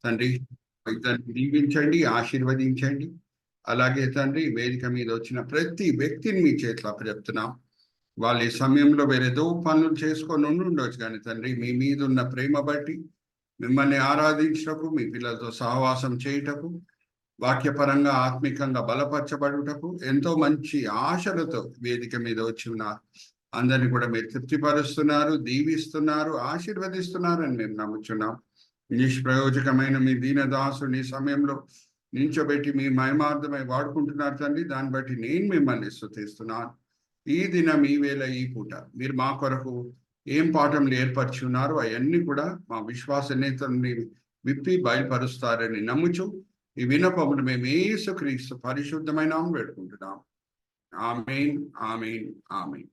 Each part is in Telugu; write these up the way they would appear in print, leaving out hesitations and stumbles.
తండ్రి ఇతన్ని దీవించండి, ఆశీర్వదించండి. అలాగే తండ్రి వేదిక మీద వచ్చిన ప్రతి వ్యక్తిని మీ చేతిలో అప్పచెప్తున్నాం. వాళ్ళు ఈ సమయంలో వేరేదో పనులు చేసుకొని ఉండొచ్చు, కానీ తండ్రి మీ మీద ఉన్న ప్రేమ బట్టి మిమ్మల్ని ఆరాధించటకు, మీ పిల్లలతో సహవాసం చేయుటకు, వాక్యపరంగా ఆత్మికంగా బలపరచబడుటకు ఎంతో మంచి ఆశలతో వేదిక మీద వచ్చి ఉన్నారు. అందరినీ కూడా మీరు తృప్తిపరుస్తున్నారు, దీవిస్తున్నారు, ఆశీర్వదిస్తున్నారు అని మేము నమ్ముచున్నాం. నిష్ప్రయోజకమైన మీ దీనదాసుని సమయంలో నించోబెట్టి మీ మహిమార్థమై వాడుకుంటున్నారు తండ్రి. దాన్ని బట్టి నేను మిమ్మల్ని స్తుతిస్తున్నాను. ఈ దినం, ఈ వేళ, ఈ పూట మీరు మా కొరకు ఏం పాఠంలు ఏర్పరిచి ఉన్నారు అవన్నీ కూడా మా విశ్వాస నేతల్ని విప్పి బయలుపరుస్తారని నమ్ముచు ఈ వినపమును మేము యేసుక్రీస్తు పరిశుద్ధమైన నామమున వేడుకుంటున్నాం. ఆమేన్, ఆమేన్, ఆమేన్.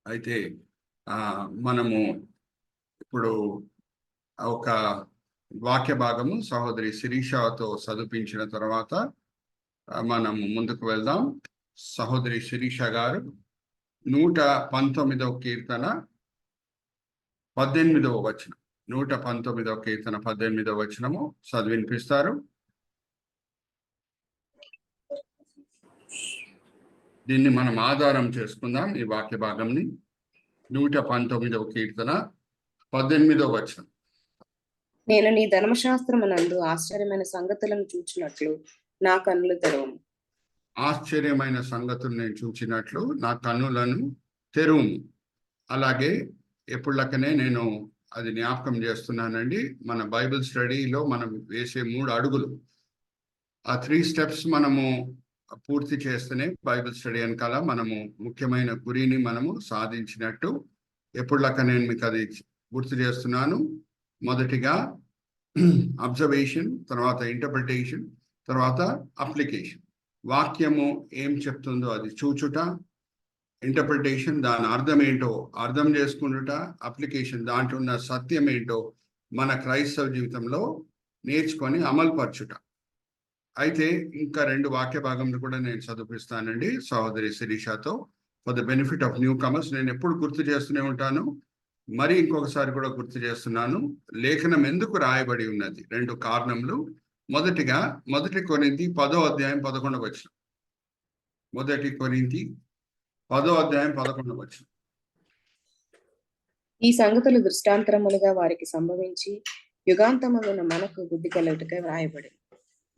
అయితే మనము ఇప్పుడు ఒక వాక్య భాగము సహోదరి శిరీషతో చదివించిన తర్వాత మనము ముందుకు వెళ్దాం. సహోదరి శిరీష గారు 119వ కీర్తన 18వ వచనం, 119వ కీర్తన 18వ వచనము చదివినిపిస్తారు. దీన్ని మనం ఆధారం చేసుకుందాం. ఈ వాక్య భాగంని 119వ కీర్తన 18వ వచనం. నేను నీ ధర్మశాస్త్రమునందు ఆశ్చర్యమైన సంగతులను చూచినట్లు నా కన్నులు తెరవుము. ఆశ్చర్యమైన సంగతులు నేను చూచినట్లు నా కన్నులను తెరువుము. అలాగే ఎప్పుడులకనే నేను అది జ్ఞాపకం చేస్తున్నానండి. మన బైబిల్ స్టడీలో మనం వేసే 3 అడుగులు, ఆ 3 స్టెప్స్ మనము పూర్తి చేస్తేనే బైబిల్ స్టడీ వెనకాల మనము ముఖ్యమైన గురిని మనము సాధించినట్టు. ఎప్పుడులక నేను మీకు అది గుర్తు చేస్తున్నాను. మొదటిగా అబ్జర్వేషన్, తర్వాత ఇంటర్ప్రిటేషన్, తర్వాత అప్లికేషన్. వాక్యము ఏం చెప్తుందో అది చూచుట, ఇంటర్ప్రిటేషన్ దాని అర్థం ఏంటో అర్థం చేసుకునుట, అప్లికేషన్ దాంట్లో ఉన్న సత్యం ఏంటో మన క్రైస్తవ జీవితంలో నేర్చుకొని అమలుపరచుట. అయితే ఇంకా 2 వాక్య భాగంలో కూడా నేను చదివిస్తానండి సహోదరి శిరీషతో, for the benefit of newcomers. నేను ఎప్పుడు గుర్తు చేస్తూనే ఉంటాను, మరి ఇంకొకసారి కూడా గుర్తు చేస్తున్నాను. లేఖనం ఎందుకు రాయబడి ఉన్నది 2 కారణములు. మొదటిగా 1 కొరింథీ 10వ అధ్యాయం 11వ వచనం. 1 కొరింథీ 10వ అధ్యాయం 11వ వచనం. ఈ సంగతులు దృష్టాంతరములుగా వారికి సంభవించి యుగాంతమున మనకు బుద్ధి కలుగుటకై రాయబడింది.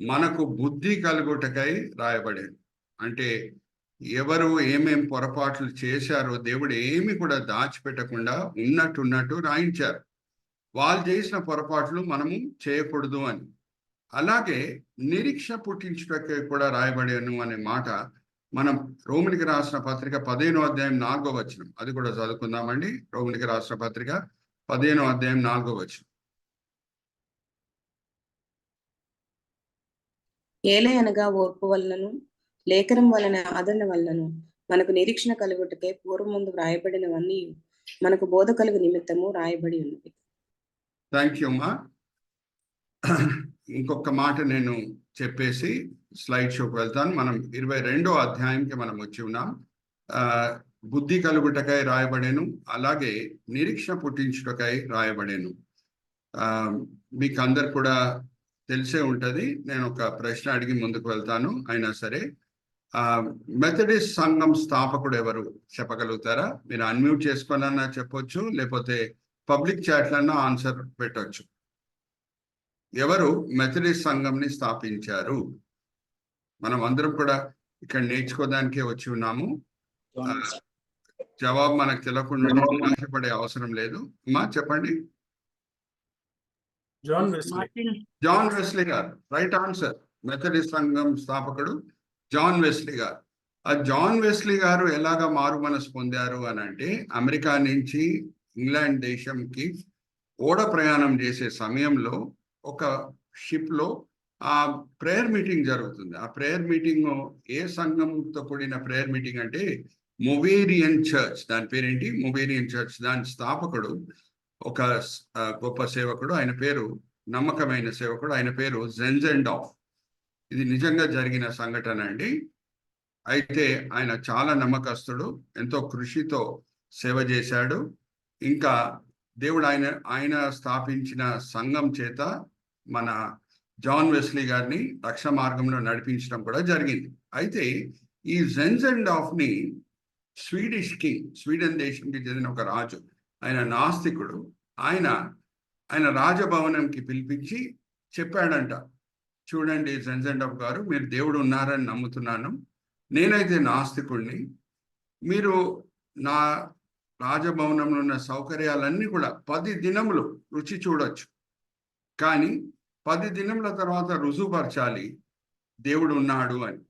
మనకు బుద్ధి కలుగుటకై రాయబడింది అంటే ఎవరు ఏమేం పొరపాట్లు చేశారో దేవుడు ఏమి కూడా దాచిపెట్టకుండా ఉన్నట్టున్నట్టు రాయించారు. వాళ్ళు చేసిన పొరపాట్లు మనము చేయకూడదు అని. అలాగే నిరీక్ష పుట్టించుటకై కూడా రాయబడాను అనే మాట మనం రోమిలికి రాసిన పత్రిక 15వ అధ్యాయం 4వ వచనం, అది కూడా చదువుకుందామండి. రోమిలికి రాసిన పత్రిక 15వ అధ్యాయం 4వ వచనం. ఏలయనగా ఓర్పు వలనను లేఖనం వలన ఆదరణ వలనను మనకు నిరీక్షణ కలుగుటకై పూర్వముందు రాయబడినవన్నీ మనకు బోధ కలుగు నిమిత్తము రాయబడి ఉన్నది. థ్యాంక్ యూ అమ్మా. ఇంకొక మాట నేను చెప్పేసి స్లైడ్ షోకి వెళ్తాను. మనం 22వ అధ్యాయంకి మనం వచ్చి ఉన్నాం. బుద్ధి కలుగుటకై రాయబడేను, అలాగే నిరీక్షణ పుట్టించుటకై రాయబడేను. మీకు అందరు కూడా తెలిసే ఉంటుంది. నేను ఒక ప్రశ్న అడిగి ముందుకు వెళ్తాను. అయినా సరే మెథడిస్ట్ సంఘం స్థాపకుడు ఎవరు చెప్పగలుగుతారా? మీరు అన్మ్యూట్ చేసుకోనన్నా చెప్పొచ్చు, లేకపోతే పబ్లిక్ చాట్లన్నా ఆన్సర్ పెట్టవచ్చు. ఎవరు మెథడిస్ట్ సంఘంని స్థాపించారు? మనం అందరం కూడా ఇక్కడ నేర్చుకోవడానికే వచ్చి ఉన్నాము. జవాబు మనకు తెలియకుండా ఆశపడే అవసరం లేదు. అమ్మా చెప్పండి. జాన్ వెస్లీ గారు రైట్ ఆన్సర్. మెథడిస్ట్ సంఘం స్థాపకుడు జాన్ వెస్లీ గారు. ఆ జాన్ వెస్లీ గారు ఎలాగా మారు మనసు పొందారు అని అంటే, అమెరికా నుంచి ఇంగ్లాండ్ దేశంకి ఓడ ప్రయాణం చేసే సమయంలో ఒక షిప్ లో ఆ ప్రేయర్ మీటింగ్ జరుగుతుంది. ఆ ప్రేయర్ మీటింగ్ ఏ సంఘంతో కూడిన ప్రేయర్ మీటింగ్ అంటే మొవేరియన్ చర్చ్. దాని పేరేంటి? మొవేరియన్ చర్చ్. దాని స్థాపకుడు ఒక గొప్ప సేవకుడు, ఆయన పేరు, నమ్మకమైన సేవకుడు, ఆయన పేరు జెన్జెండాఫ్. ఇది నిజంగా జరిగిన సంఘటన అండి. అయితే ఆయన చాలా నమ్మకస్తుడు, ఎంతో కృషితో సేవ చేశాడు. ఇంకా దేవుడు ఆయన స్థాపించిన సంఘం చేత మన జాన్ వెస్లీ గారిని రక్షణ మార్గంలో నడిపించడం కూడా జరిగింది. అయితే ఈ జెన్జెండాఫ్ని స్వీడిష్ కింగ్, స్వీడన్ దేశంకి చెందిన ఒక రాజు, ఆయన నాస్తికుడు, ఆయన రాజభవనంకి పిలిపించి చెప్పాడంట, చూడండి జెన్జెండాఫ్ గారు, మీరు దేవుడు ఉన్నారని నమ్ముతున్నాను, నేనైతే నాస్తికుడిని, మీరు నా రాజభవనంలో ఉన్న సౌకర్యాలన్నీ కూడా 10 దినములు రుచి చూడొచ్చు, కానీ 10 దినముల తర్వాత రుజువుపరచాలి దేవుడు ఉన్నాడు అని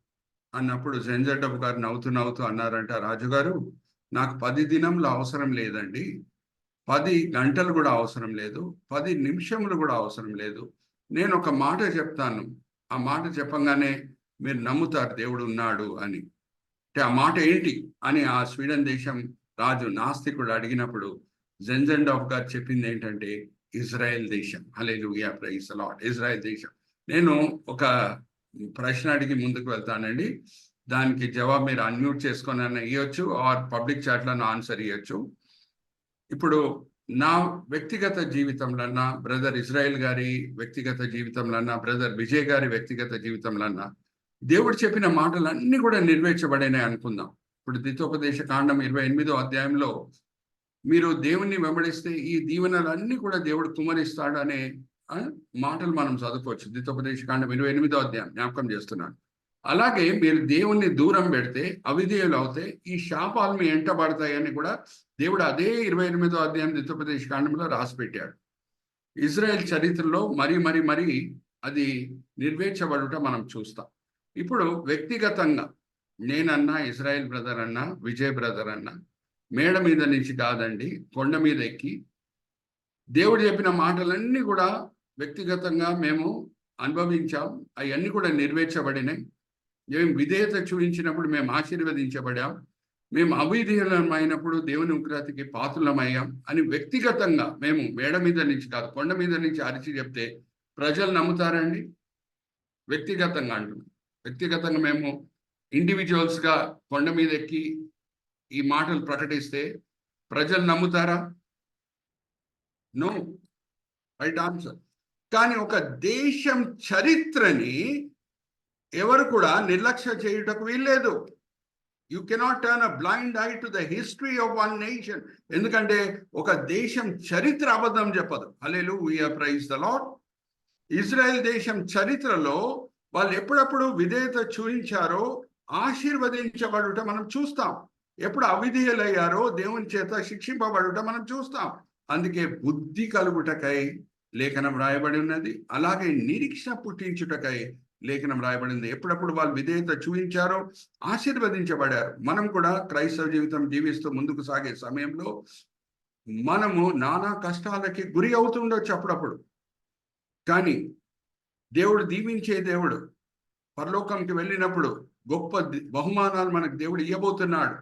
అన్నప్పుడు జెన్జెండాఫ్ గారు నవ్వుతూ అన్నారంట, రాజుగారు, నాకు 10 దినములు అవసరం లేదండి, 10 గంటలు కూడా అవసరం లేదు, 10 నిమిషములు కూడా అవసరం లేదు, నేను ఒక మాట చెప్తాను, ఆ మాట చెప్పంగానే మీరు నమ్ముతారు దేవుడు ఉన్నాడు అని. అంటే ఆ మాట ఏంటి అని ఆ స్వీడన్ దేశం రాజు నాస్తికుడు అడిగినప్పుడు జెన్జెండాఫ్ గారు చెప్పింది ఏంటంటే, ఇజ్రాయెల్ దేశం. హల్లెలూయా, ప్రైజ్ ది లార్డ్. ఇజ్రాయెల్ దేశం. నేను ఒక ప్రశ్న అడిగి ముందుకు వెళ్తానండి, దానికి జవాబు మీరు అన్మ్యూట్ చేసుకొని ఇవ్వచ్చు, ఆర్ పబ్లిక్ చాట్లో ఆన్సర్ ఇవ్వచ్చు. ఇప్పుడు నా వ్యక్తిగత జీవితంలో, బ్రదర్ ఇజ్రాయెల్ గారి వ్యక్తిగత జీవితంలో, బ్రదర్ విజయ్ గారి వ్యక్తిగత జీవితంలో దేవుడు చెప్పిన మాటలన్నీ కూడా నెరవేర్చబడినాయి అనుకుందాం. ఇప్పుడు ద్వితోపదేశ కాండం 28వ అధ్యాయంలో మీరు దేవుణ్ణి వెంబడిస్తే ఈ దీవెనలన్నీ కూడా దేవుడు కుమరిస్తాడు అనే మాటలు మనం చదువుకోవచ్చు. ద్వితోపదేశ కాండం 28వ అధ్యాయం జ్ఞాపకం చేస్తున్నాను. అలాగే మీరు దేవుణ్ణి దూరం పెడితే, అవిధేయులు అవుతే ఈ శాపాలు మీ ఎంట పడతాయని కూడా దేవుడు అదే 28వ అధ్యాయం ద్వితోపదేశ కాండంలో రాసి పెట్టాడు. ఇజ్రాయెల్ చరిత్రలో మరి అది నెరవేర్చబడుట మనం చూస్తాం. ఇప్పుడు వ్యక్తిగతంగా నేనన్నా, ఇజ్రాయెల్ బ్రదర్ అన్నా, విజయ్ బ్రదర్ అన్నా, మేడ మీద నుంచి కాదండి, కొండ మీద ఎక్కి దేవుడు చెప్పిన మాటలన్నీ కూడా వ్యక్తిగతంగా మేము అనుభవించాం, అవన్నీ కూడా నెరవేర్చబడినాయి. మేము విధేయత చూపించినప్పుడు మేము ఆశీర్వదించబడాం, మేము అవిధేయులమైనప్పుడు దేవుని ఉగ్రతకి పాత్రులమయ్యాం అని వ్యక్తిగతంగా మేము మేడ మీద నుంచి కాదు, కొండ మీద నుంచి అరిచి చెప్తే ప్రజలు నమ్ముతారండి? వ్యక్తిగతంగా అంటున్నాం. వ్యక్తిగతంగా మేము ఇండివిజువల్స్గా కొండ మీద ఎక్కి ఈ మాటలు ప్రకటిస్తే ప్రజలు నమ్ముతారా? నో. Right answer. కానీ ఒక దేశం చరిత్రని ఎవరు కూడా నిర్లక్ష్య చేయుటకు వీల్లేదు. You cannot turn a blind I to the history of one nation. ఎందుకంటే ఒక దేశం చరిత్ర అబద్ధం చెప్పదు. హల్లెలూయా, ప్రైజ్ ద లార్డ్. ఇజ్రాయెల్ దేశం చరిత్రలో వాళ్ళు ఎప్పుడప్పుడు విధేయత చూపించారో ఆశీర్వదించబడుట మనం చూస్తాం, ఎప్పుడు అవిధేయులయ్యారో దేవుని చేత శిక్షింపబడుట మనం చూస్తాం. అందుకే బుద్ధి కలుగుటకై లేఖనం రాయబడి ఉన్నది, అలాగే నిరీక్షణ పుట్టించుటకై లేఖనం రాయబడింది. ఎప్పుడప్పుడు వాళ్ళు విధేయత చూపించారో ఆశీర్వదించబడారు. మనం కూడా క్రైస్తవ జీవితం జీవిస్తూ ముందుకు సాగే సమయంలో మనము నానా కష్టాలకి గురి అవుతుండొచ్చు అప్పుడప్పుడు, కానీ దేవుడు దీవించే దేవుడు. పరలోకంకి వెళ్ళినప్పుడు గొప్ప బహుమానాలు మనకు దేవుడు ఇవ్వబోతున్నాడు.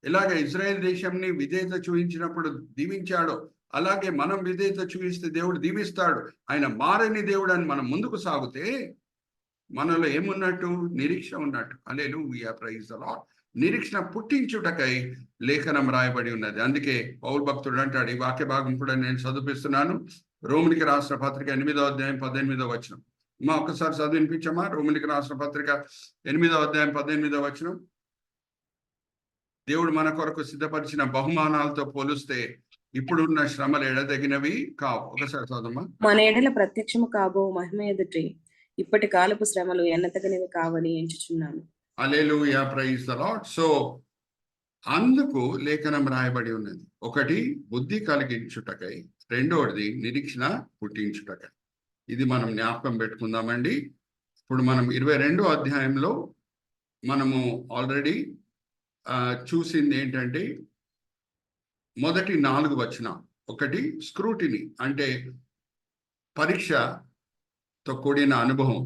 ఎలాగ ఇజ్రాయెల్ దేశంని విధేయత చూపించినప్పుడు దీవించాడో, అలాగే మనం విధేయత చూపిస్తే దేవుడు దీవిస్తాడు. ఆయన మారని దేవుడు అని మనం ముందుకు సాగితే మనలో ఏమున్నట్టు? నిరీక్షణ ఉన్నట్టు. హల్లెలూయా, ప్రైజ్ ది లార్డ్. నిరీక్షణ పుట్టించుటకై లేఖనం రాయబడి ఉన్నది. అందుకే పౌలు భక్తుడు అంటాడు, ఈ వాక్య భాగం కూడా నేను చదివిస్తున్నాను, రోమిలికి రాసిన పత్రిక 8వ అధ్యాయం 18వ వచనం. ఒక్కసారి చదివినిపించమ్మా. రోమిలికి రాసిన పత్రిక 8వ అధ్యాయం 18వ వచనం. దేవుడు మన కొరకు సిద్ధపరిచిన బహుమానాలతో పోలిస్తే ఇప్పుడున్న శ్రమలు ఎడదగినవి కావు. ఒకసారి చదవమ్మా. మన ఎడల ప్రత్యక్షము కాబో మహిమ ఎదుటి ఇప్పటి కాలపు శ్రమలు ఎన్నతగినవి కావని ఎంచుచున్నాను. హల్లెలూయా, ప్రైజ్ ది లార్డ్. సో అందుకు లేఖనం రాయబడి ఉన్నది. ఒకటి బుద్ధి కలిగించుటకై, రెండవది నిరీక్షణ పుట్టించుటకై. ఇది మనం జ్ఞాపకం పెట్టుకుందామండి. ఇప్పుడు మనం 22వ అధ్యాయంలో మనము ఆల్రెడీ చూసింది ఏంటంటే మొదటి 4 వచనాలు. ఒకటి స్క్రూటినీ, అంటే పరీక్షతో కూడిన అనుభవం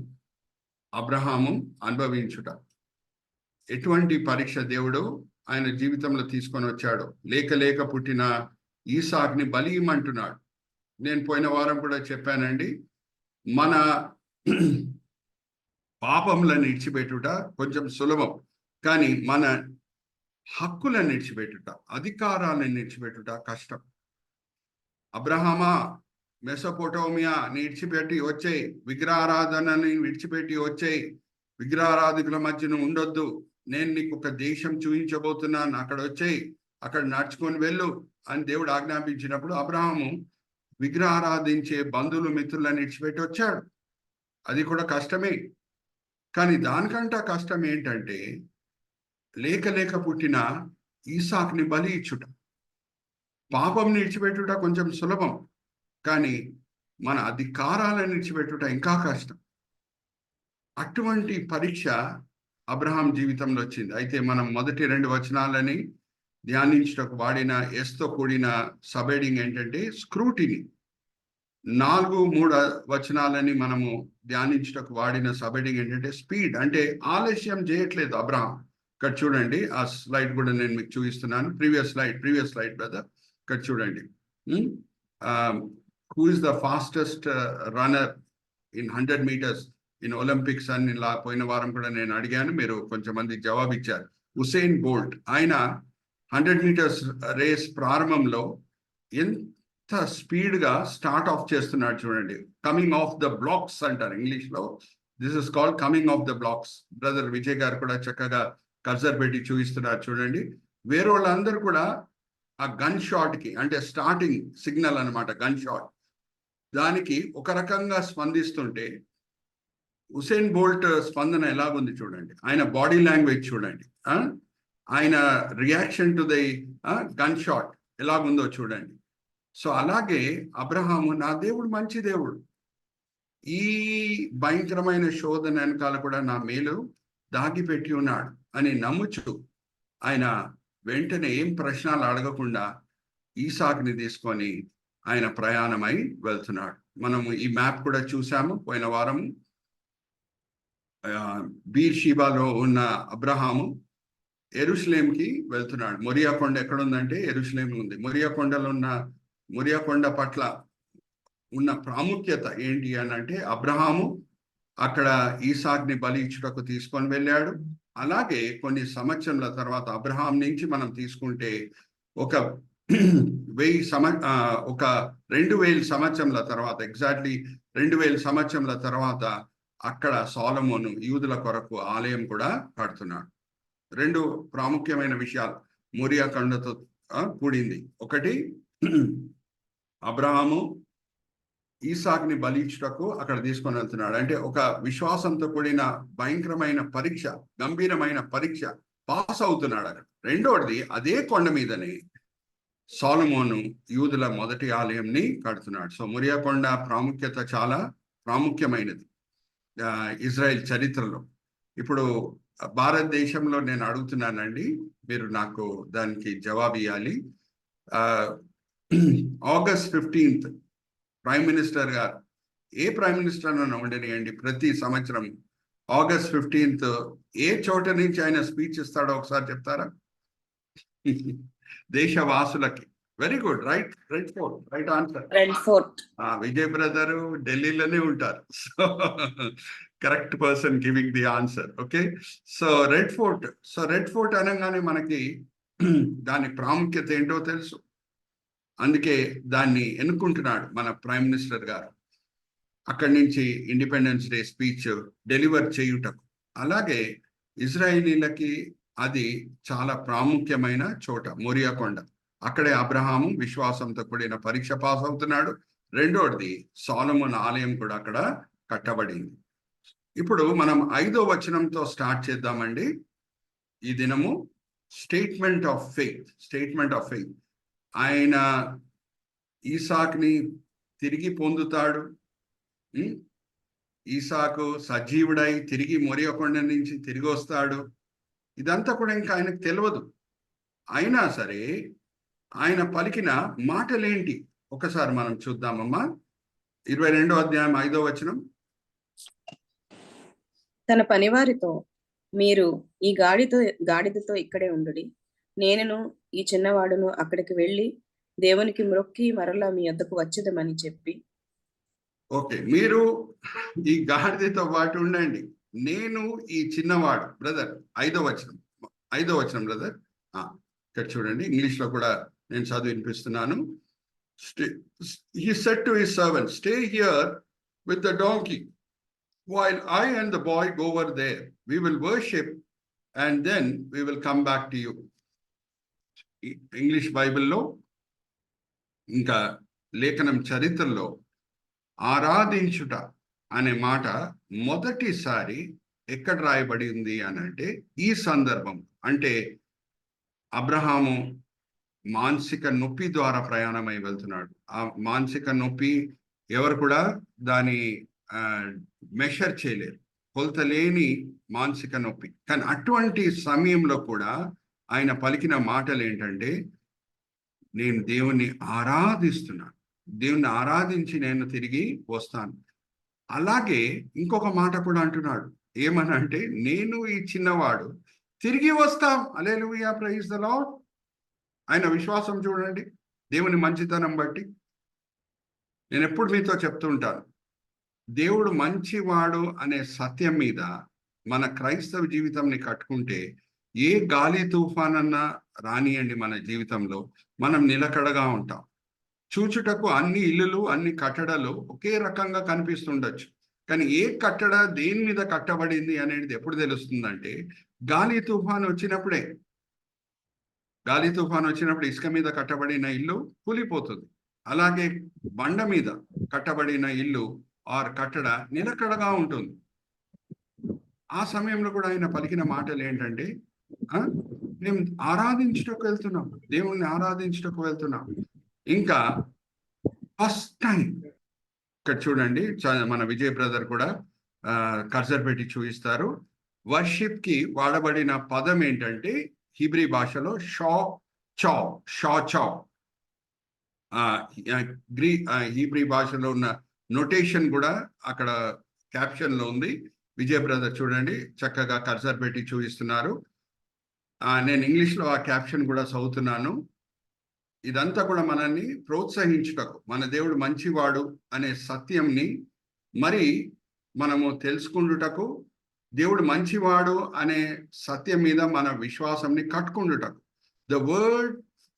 అబ్రహాము అనుభవించుట. ఎటువంటి పరీక్ష దేవుడు ఆయన జీవితంలో తీసుకొని వచ్చాడు. లేక పుట్టిన ఈసాక్ని బలి ఇమ్మంటున్నాడు. నేను పోయిన వారం కూడా చెప్పానండి, మన పాపములను విడిచిపెట్టుట కొంచెం సులభం, కానీ మన హక్కులను విడిచిపెట్టుట, అధికారాలను విడిచిపెట్టుట కష్టం. అబ్రహామా, మెసొపొటోమియాని విడిచిపెట్టి వచ్చేయి, విగ్రహారాధనని విడిచిపెట్టి వచ్చేయి, విగ్రహారాధికుల మధ్యన ఉండొద్దు, నేను నీకు ఒక దేశం చూపించబోతున్నాను, అక్కడ వచ్చేయి, అక్కడ నడుచుకొని వెళ్ళు అని దేవుడు ఆజ్ఞాపించినప్పుడు అబ్రహాము విగ్రహారాధించే బంధువులు మిత్రులను విడిచిపెట్టి వచ్చాడు. అది కూడా కష్టమే. కానీ దానికంటే కష్టం ఏంటంటే లేక పుట్టిన ఈసాకుని బలి ఇచ్చుట. పాపం విడిచిపెట్టుట కొంచెం సులభం, కానీ మన అధికారాలను విడిచిపెట్టుట ఇంకా కష్టం. అటువంటి పరీక్ష అబ్రహాం జీవితంలో వచ్చింది. అయితే మనం మొదటి 2 వచనాలని ధ్యానించటకు వాడిన ఎస్తో కూడిన సబెడింగ్ ఏంటంటే స్క్రూటిని. 4-3 వచనాలని మనము ధ్యానించటకు వాడిన సబెడింగ్ ఏంటంటే స్పీడ్, అంటే ఆలస్యం చేయట్లేదు అబ్రహాం. ఇక్కడ చూడండి, ఆ స్లైడ్ కూడా నేను మీకు చూపిస్తున్నాను. Previous slide brother. ఇక్కడ చూడండి, who is the fastest runner in 100 meters in Olympics అని ఇలా పోయిన వారం కూడా నేను అడిగాను, మీరు కొంచెం మంది జవాబు ఇచ్చారు. ఉసేన్ బోల్ట్, ఆయన 100 meters రేస్ ప్రారంభంలో ఎంత స్పీడ్గా స్టార్ట్ ఆఫ్ చేస్తున్నాడు చూడండి. కమింగ్ ఆఫ్ ద బ్లాక్స్ అంటారు ఇంగ్లీష్లో. This is called coming of the blocks. Brother Vijay గారు కూడా చక్కగా కర్సర్ పెట్టి చూపిస్తున్నారు చూడండి. వేరే వాళ్ళందరూ కూడా ఆ గన్ షాట్కి, అంటే స్టార్టింగ్ సిగ్నల్ అనమాట గన్ షాట్, దానికి ఒక రకంగా స్పందిస్తుంటే ఉసేన్ బోల్ట్ స్పందన ఎలాగుంది చూడండి. ఆయన బాడీ లాంగ్వేజ్ చూడండి, ఆయన reaction to the gun shot ఎలాగుందో చూడండి. సో అలాగే అబ్రహాము, నా దేవుడు మంచి దేవుడు, ఈ భయంకరమైన శోధన వెనకాల కూడా నా మేలు దాగిపెట్టి ఉన్నాడు అని నమ్ముచు ఆయన వెంటనే ఏం ప్రశ్నలు అడగకుండా ఈసాకుని తీసుకొని ఆయన ప్రయాణమై వెళ్తున్నాడు. మనము ఈ మ్యాప్ కూడా చూసాము పోయిన వారము. బీర్షీబాలో ఉన్న అబ్రహాము యెరూషలేంకి వెళ్తున్నాడు. మొరియా కొండ ఎక్కడ ఉందంటే యెరూషలేం ఉంది. మొరియా కొండ పట్ల ఉన్న ప్రాముఖ్యత ఏంటి అని అంటే అబ్రహాము అక్కడ ఈసాక్ని బలి ఇచ్చుటకు తీసుకొని వెళ్ళాడు. అలాగే కొన్ని సంవత్సరాల తర్వాత అబ్రహాం నుంచి మనం తీసుకుంటే ఒక 2000 సంవత్సరాల తర్వాత, ఎగ్జాక్ట్లీ 2000 సంవత్సరాల తర్వాత అక్కడ సొలొమోను యూదుల కొరకు ఆలయం కూడా కడుతున్నాడు. 2 ప్రాముఖ్యమైన విషయాలు మొరియా కొండతో కూడింది. ఒకటి, అబ్రహాము ఈసాక్ని బలించుటకు అక్కడ తీసుకొని వెళ్తున్నాడు. అంటే ఒక విశ్వాసంతో కూడిన భయంకరమైన పరీక్ష, గంభీరమైన పరీక్ష పాస్ అవుతున్నాడు అక్కడ. రెండోది, అదే కొండ మీదనే సొలొమోను యూదుల మొదటి ఆలయంని కడుతున్నాడు. సో మొరియా కొండ ప్రాముఖ్యత చాలా ప్రాముఖ్యమైనది ఇజ్రాయెల్ చరిత్రలో. ఇప్పుడు భారతదేశంలో నేను అడుగుతున్నానండి, మీరు నాకు దానికి జవాబు ఇవ్వాలి. ఆగస్ట్ 15th ప్రైమ్ మినిస్టర్ గారు, ఏ ప్రైమ్ మినిస్టర్ అన్న ఉండనియండి, ప్రతి సంవత్సరం ఆగస్ట్ 15th ఏ చోట నుంచి ఆయన స్పీచ్ ఇస్తాడో ఒకసారి చెప్తారా? దేశవాసులకి. Very good, right answer. Vijay brother ఢిల్లీలోనే ఉంటారు. So correct person giving the answer. Okay, so Red Fort అనగానే మనకి దాని ప్రాముఖ్యత ఏంటో తెలుసు. అందుకే దాన్ని ఎన్నుకుంటున్నాడు మన ప్రైమ్ మినిస్టర్ గారు, అక్కడి నుంచి ఇండిపెండెన్స్ డే స్పీచ్ డెలివర్ చేయుటకు. అలాగే ఇజ్రాయేలీలకి అది చాలా ప్రాముఖ్యమైన చోట మొరియా కొండ. అక్కడే అబ్రహాము విశ్వాసంతో కూడిన పరీక్ష పాస్ అవుతున్నాడు. రెండోది, సొలొమోను ఆలయం కూడా అక్కడ కట్టబడింది. ఇప్పుడు మనం 5వ వచనంతో స్టార్ట్ చేద్దామండి ఈ దినము. Statement of faith. ఆయన ఈసాక్ని తిరిగి పొందుతాడు. ఈసాకు సజీవుడై తిరిగి మొరియా కొండ నుంచి తిరిగి వస్తాడు. ఇదంతా కూడా ఇంకా ఆయనకు తెలియదు. అయినా సరే ఆయన పలికిన మాటలేంటి ఒకసారి మనం చూద్దామమ్మా. 22వ అధ్యాయం 5వ వచనం. తన పనివారితో, మీరు ఈ గాడిదతో ఇక్కడే ఉండుడి, నేనును ఈ చిన్నవాడును అక్కడికి వెళ్ళి దేవునికి మ్రొక్కి మరలా మీ వద్దకు వచ్చేదమని చెప్పి. ఓకే, మీరు ఈ గాడిదతో పాటు ఉండండి, నేను ఈ చిన్నవాడు. బ్రదర్ 5వ వచనం బ్రదర్. ఇక్కడ చూడండి, ఇంగ్లీష్ లో కూడా నేను చదివి వినిపిస్తున్నాను. He said to his servant, "Stay here with the donkey, while I and the boy go over there. We will worship, and then we will come back to you." English బైబిల్లో ఇంకా లేఖనం చరిత్రలో ఆరాధించుట అనే మాట మొదటిసారి ఎక్కడ రాయబడి ఉంది అని అంటే ఈ సందర్భం అంటే అబ్రహాము మానసిక నొప్పి ద్వారా ప్రయాణమై వెళ్తున్నాడు. ఆ మానసిక నొప్పి ఎవరు కూడా దాని మెషర్ చేయలేరు, కొలతలేని మానసిక నొప్పి. కానీ అటువంటి సమయంలో కూడా ఆయన పలికిన మాటలు ఏంటంటే, నేను దేవుణ్ణి ఆరాధిస్తున్నాను, దేవుణ్ణి ఆరాధించి నేను తిరిగి వస్తాను. అలాగే ఇంకొక మాట కూడా అంటున్నాడు, ఏమనంటే, నేను ఈ చిన్నవాడు తిరిగి వస్తాం. హల్లెలూయా, ప్రైజ్ ద లార్డ్. ఆయన విశ్వాసం చూడండి, దేవుని మంచితనం బట్టి. నేను ఎప్పుడు మీతో చెప్తూ ఉంటాను, దేవుడు మంచివాడు అనే సత్యం మీద మన క్రైస్తవ జీవితంని కట్టుకుంటే ఏ గాలి తుఫానన్నా రానియండి, మన జీవితంలో మనం నిలకడగా ఉంటాం. చూచుటకు అన్ని ఇల్లులు అన్ని కట్టడాలు ఒకే రకంగా కనిపిస్తుండొచ్చు, కానీ ఏ కట్టడ దేని మీద కట్టబడింది అనేది ఎప్పుడు తెలుస్తుందంటే, గాలి తుఫాను వచ్చినప్పుడే. గాలి తుఫాను వచ్చినప్పుడు ఇసుక మీద కట్టబడిన ఇల్లు కూలిపోతుంది. అలాగే బండ మీద కట్టబడిన ఇల్లు ఆర్ కట్టడ నిలకడగా ఉంటుంది. ఆ సమయంలో కూడా ఆయన పలికిన మాటలు ఏంటంటే, మేము ఆరాధించుటకు వెళ్తున్నాం, దేవుణ్ణి ఆరాధించుటకు వెళ్తున్నాం. ఇంకా ఫస్ట్ టైం ఇక్కడ చూడండి, మన విజయ్ బ్రదర్ కూడా కర్సర్ పెట్టి చూపిస్తారు. వర్షిప్ కి వాడబడిన పదం ఏంటంటే హీబ్రీ భాషలో షా చౌ. హీబ్రీ భాషలో ఉన్న నోటేషన్ కూడా అక్కడ క్యాప్షన్ లో ఉంది. విజయ్ బ్రదర్ చూడండి చక్కగా కర్సర్ పెట్టి చూపిస్తున్నారు. నేను ఇంగ్లీష్లో ఆ క్యాప్షన్ కూడా చదువుతున్నాను. ఇదంతా కూడా మనల్ని ప్రోత్సహించుటకు, మన దేవుడు మంచివాడు అనే సత్యంని మరి మనము తెలుసుకుండుటకు, దేవుడు మంచివాడు అనే సత్యం మీద మన విశ్వాసంని కట్టుకుండుటకు.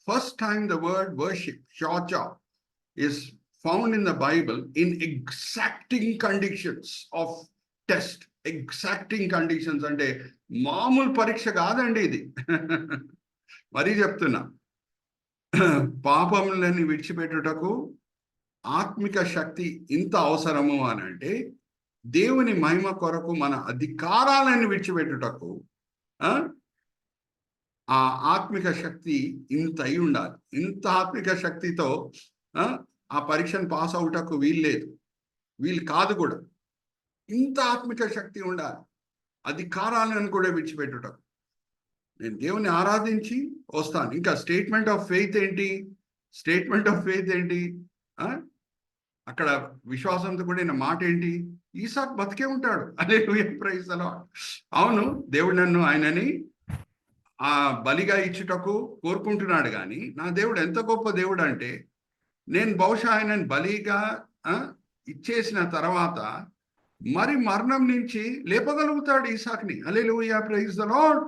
First time the word worship, shacha, is found in the Bible in exacting conditions of test. Exacting conditions అంటే మామూలు పరీక్ష కాదండి ఇది. మరీ చెప్తున్నా, పాపములని విడిచిపెట్టుటకు ఆత్మిక శక్తి ఇంత అవసరము అని అంటే, దేవుని మహిమ కొరకు మన అధికారాలను విడిచిపెట్టుటకు ఆ ఆత్మిక శక్తి ఇంత అయి ఉండాలి. ఇంత ఆత్మిక శక్తితో ఆ పరీక్షను పాస్ అవుటకు వీలు కాదు కూడా. ఇంత ఆత్మిక శక్తి ఉండాలి, అధికారాలను కూడా విడిచిపెట్టుటకు. నేను దేవుని ఆరాధించి వస్తాను. ఇంకా స్టేట్మెంట్ ఆఫ్ ఫెయిత్ ఏంటి? అక్కడ విశ్వాసంతో కూడిన మాట ఏంటి? ఈసాక్ బతికే ఉంటాడు. హల్లెలూయా, ప్రైజ్ ది లార్డ్. అవును, దేవుడు నన్ను ఆయనని ఆ బలిగా ఇచ్చుటకు కోరుకుంటున్నాడు, కానీ నా దేవుడు ఎంత గొప్ప దేవుడు అంటే, నేను బహుశా ఆయనని బలిగా ఇచ్చేసిన తర్వాత మరి మరణం నుంచి లేపగలుగుతాడు ఈసాక్ని. హల్లెలూయా, ప్రైజ్ ది లార్డ్.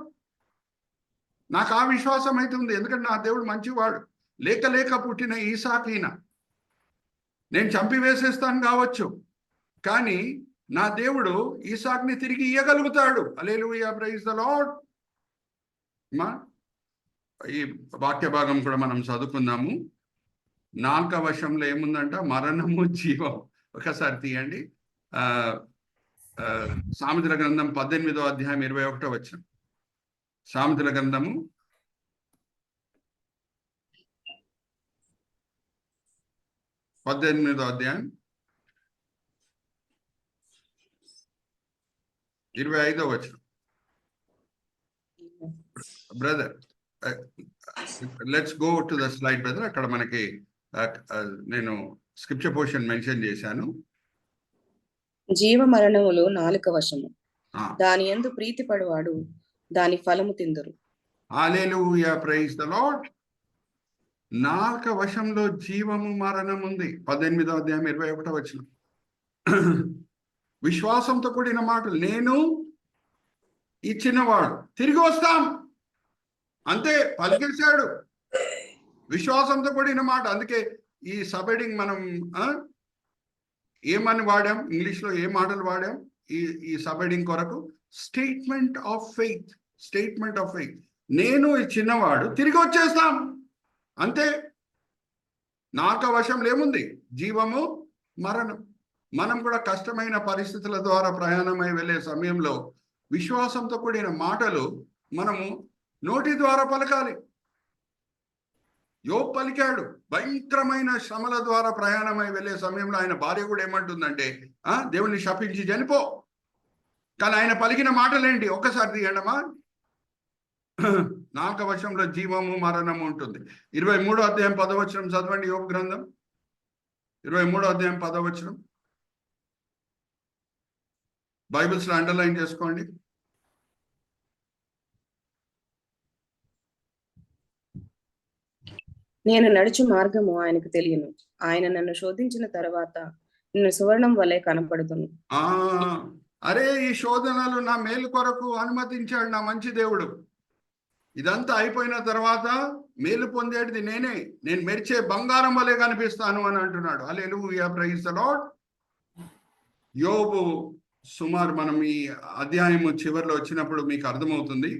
నాకు ఆ విశ్వాసం అయితే ఉంది, ఎందుకంటే నా దేవుడు మంచివాడు. లేక పుట్టిన ఈసాక్ ఈయన. నేను చంపివేసేస్తాను కావచ్చు, కానీ నా దేవుడు ఈసాక్ని తిరిగి ఇయ్యగలుగుతాడు. హల్లెలూయా, ప్రైజ్ ది లార్డ్. ఈ వాక్య భాగం కూడా మనం చదువుకుందాము. 4వ వచనంలో ఏముందంట? మరణము జీవం. ఒకసారి తీయండి. సామెతల గ్రంథం 18వ అధ్యాయం 21వ వచనం. సామెతల గ్రంథము 18వ అధ్యాయం 25వ వచనం. Brother, let's go to the slide brother. అక్కడ మనకి నేను స్క్రిప్చర్ పోర్షన్ మెన్షన్ చేశాను. జీవ మరణములు నాలుక వశము, దాని యందు ప్రీతి పడువాడు దాని ఫలము తిందురు. హల్లెలూయా, ప్రైజ్ ది లార్డ్. నాలుక వశంలో జీవము మరణం ఉంది. 18వ అధ్యాయం 21వ వచనం. విశ్వాసంతో కూడిన మాటలు, నేను ఈ చిన్నవాడు తిరిగి వస్తాం, అంతే పలికేశాడు. విశ్వాసంతో కూడిన మాట. అందుకే ఈ సబెడింగ్ మనం ఏమని వాడాం, ఇంగ్లీష్లో ఏ మాటలు వాడాం ఈ సబెడింగ్ కొరకు? Statement of faith. Statement of faith. నేను ఈ చిన్నవాడు తిరిగి వచ్చేస్తాం అంతే. నాకు వశంలో ఏముంది? జీవము మరణం. మనం కూడా కష్టమైన పరిస్థితుల ద్వారా ప్రయాణమై వెళ్ళే సమయంలో విశ్వాసంతో కూడిన మాటలు మనము నోటి ద్వారా పలకాలి. యోబు పలికాడు. భయంకరమైన శ్రమల ద్వారా ప్రయాణమై వెళ్ళే సమయంలో ఆయన భార్య కూడా ఏమంటుందంటే, దేవుణ్ణి శపించి చనిపో. కానీ ఆయన పలికిన మాటలేంటి? ఒక్కసారి తీయండమా. నాకు వశంలో జీవము మరణము ఉంటుంది. 23వ అధ్యాయం 10వ వచనం చదవండి. యోబు గ్రంథం 23వ అధ్యాయం 10వ వచనం. బైబిల్స్ లో అండర్లైన్ చేసుకోండి. నేను నడుచు మార్గము ఆయనకు తెలియను. ఆయన నన్ను శోధించిన తర్వాత నిన్ను సువర్ణం వలె కనపడుతును. అరే, ఈ శోధనలు నా మేలు కొరకు అనుమతించాడు నా మంచి దేవుడు. ఇదంతా అయిపోయిన తర్వాత మేలు పొందేటిది నేను మెరిచే బంగారం వలె కనిపిస్తాను అని అంటున్నాడు. హల్లెలూయా, ప్రైజ్ ది లార్డ్. యోబు సుమారు మనం ఈ అధ్యాయము చివరిలో వచ్చినప్పుడు మీకు అర్థమవుతుంది.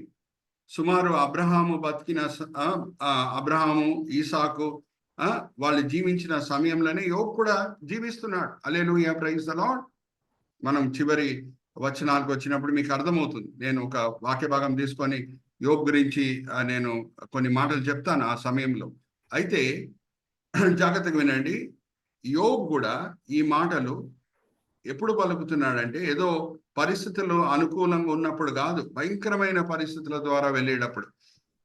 సుమారు అబ్రహాము బతికిన అబ్రహాము, ఈసాకు వాళ్ళు జీవించిన సమయంలోనే యోబు కూడా జీవిస్తున్నాడు. హల్లెలూయా, ప్రైజ్ ది లార్డ్. మనం చివరి వచనాలకు వచ్చినప్పుడు మీకు అర్థమవుతుంది. నేను ఒక వాక్య భాగం తీసుకొని యోబు గురించి నేను కొన్ని మాటలు చెప్తాను ఆ సమయంలో. అయితే జాగ్రత్తగా వినండి. యోబు కూడా ఈ మాటలు ఎప్పుడు పలుకుతున్నాడంటే ఏదో పరిస్థితులు అనుకూలంగా ఉన్నప్పుడు కాదు, భయంకరమైన పరిస్థితుల ద్వారా వెళ్ళేటప్పుడు.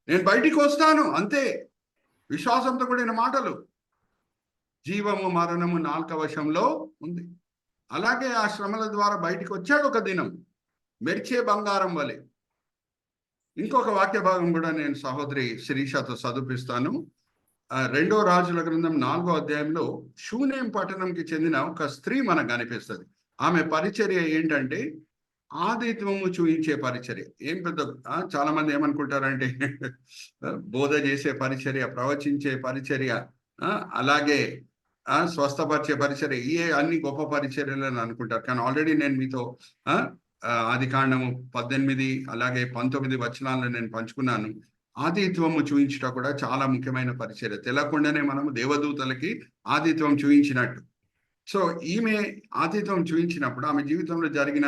నేను బయటికి వస్తాను అంతే. విశ్వాసంతో కూడిన మాటలు. జీవము మరణము నాలుక వశంలో ఉంది. అలాగే ఆ శ్రమల ద్వారా బయటికి వచ్చాడు ఒక దినం, మెరిచే బంగారం వలె. ఇంకొక వాక్య భాగం కూడా నేను సహోదరి శిరీషతో చదివిస్తాను. 2వ రాజుల గ్రంథం 4వ అధ్యాయంలో షూనేం పట్టణంకి చెందిన ఒక స్త్రీ మనకు కనిపిస్తుంది. ఆమె పరిచర్య ఏంటంటే ఆదిత్వము చూయించే పరిచర్య. ఏం పెద్ద చాలా మంది ఏమనుకుంటారంటే బోధ చేసే పరిచర్య, ప్రవచించే పరిచర్య, అలాగే స్వస్థపరిచే పరిచర్య, అన్ని గొప్ప పరిచర్యలు అని అనుకుంటారు. కానీ ఆల్రెడీ నేను మీతో ఆదికాండము 18 అలాగే 19 వచనాలను నేను పంచుకున్నాను. ఆదిత్వము చూయించుట కూడా చాలా ముఖ్యమైన పరిచర్య. తెలియకుండానే మనము దేవదూతలకి ఆదిత్వం చూయించినట్టు. సో ఈమె ఆతిథ్యం చూపించినప్పుడు ఆమె జీవితంలో జరిగిన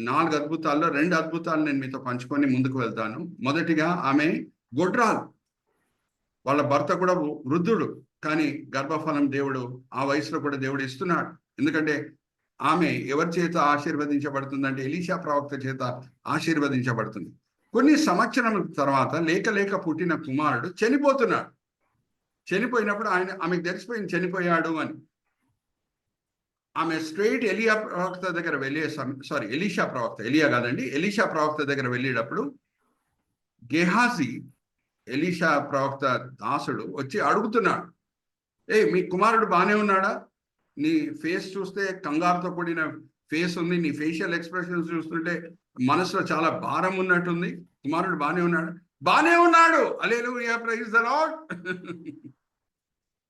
4 అద్భుతాల్లో 2 అద్భుతాలు నేను మీతో పంచుకొని ముందుకు వెళ్తాను. మొదటిగా ఆమె గొడ్రాలు. వాళ్ళ భర్త కూడా వృద్ధుడు, కానీ గర్భఫలం దేవుడు ఆ వయసులో కూడా దేవుడు ఇస్తున్నాడు. ఎందుకంటే ఆమె ఎవరి చేత ఆశీర్వదించబడుతుందంటే ఎలీషా ప్రవక్త చేత ఆశీర్వదించబడుతుంది. కొన్ని సంవత్సరాల తర్వాత లేక పుట్టిన కుమారుడు చనిపోతున్నాడు. చనిపోయినప్పుడు ఆమెకు తెలిసిపోయింది చనిపోయాడు అని. ఆమె స్ట్రైట్ ఎలియా ప్రవక్త దగ్గర ఎలీషా ప్రవక్త, ఎలియా కాదండి, ఎలీషా ప్రవక్త దగ్గర వెళ్ళేటప్పుడు గెహాజీ ఎలీషా ప్రవక్త దాసుడు వచ్చి అడుగుతున్నాడు, మీ కుమారుడు బాగానే ఉన్నాడా? నీ ఫేస్ చూస్తే కంగారుతో కూడిన ఫేస్ ఉంది, నీ ఫేషియల్ ఎక్స్ప్రెషన్స్ చూస్తుంటే మనసులో చాలా భారం ఉన్నట్టుంది. కుమారుడు బాగానే ఉన్నాడు? బాగానే ఉన్నాడు. హల్లెలూయా, ప్రైజ్ ది లార్డ్.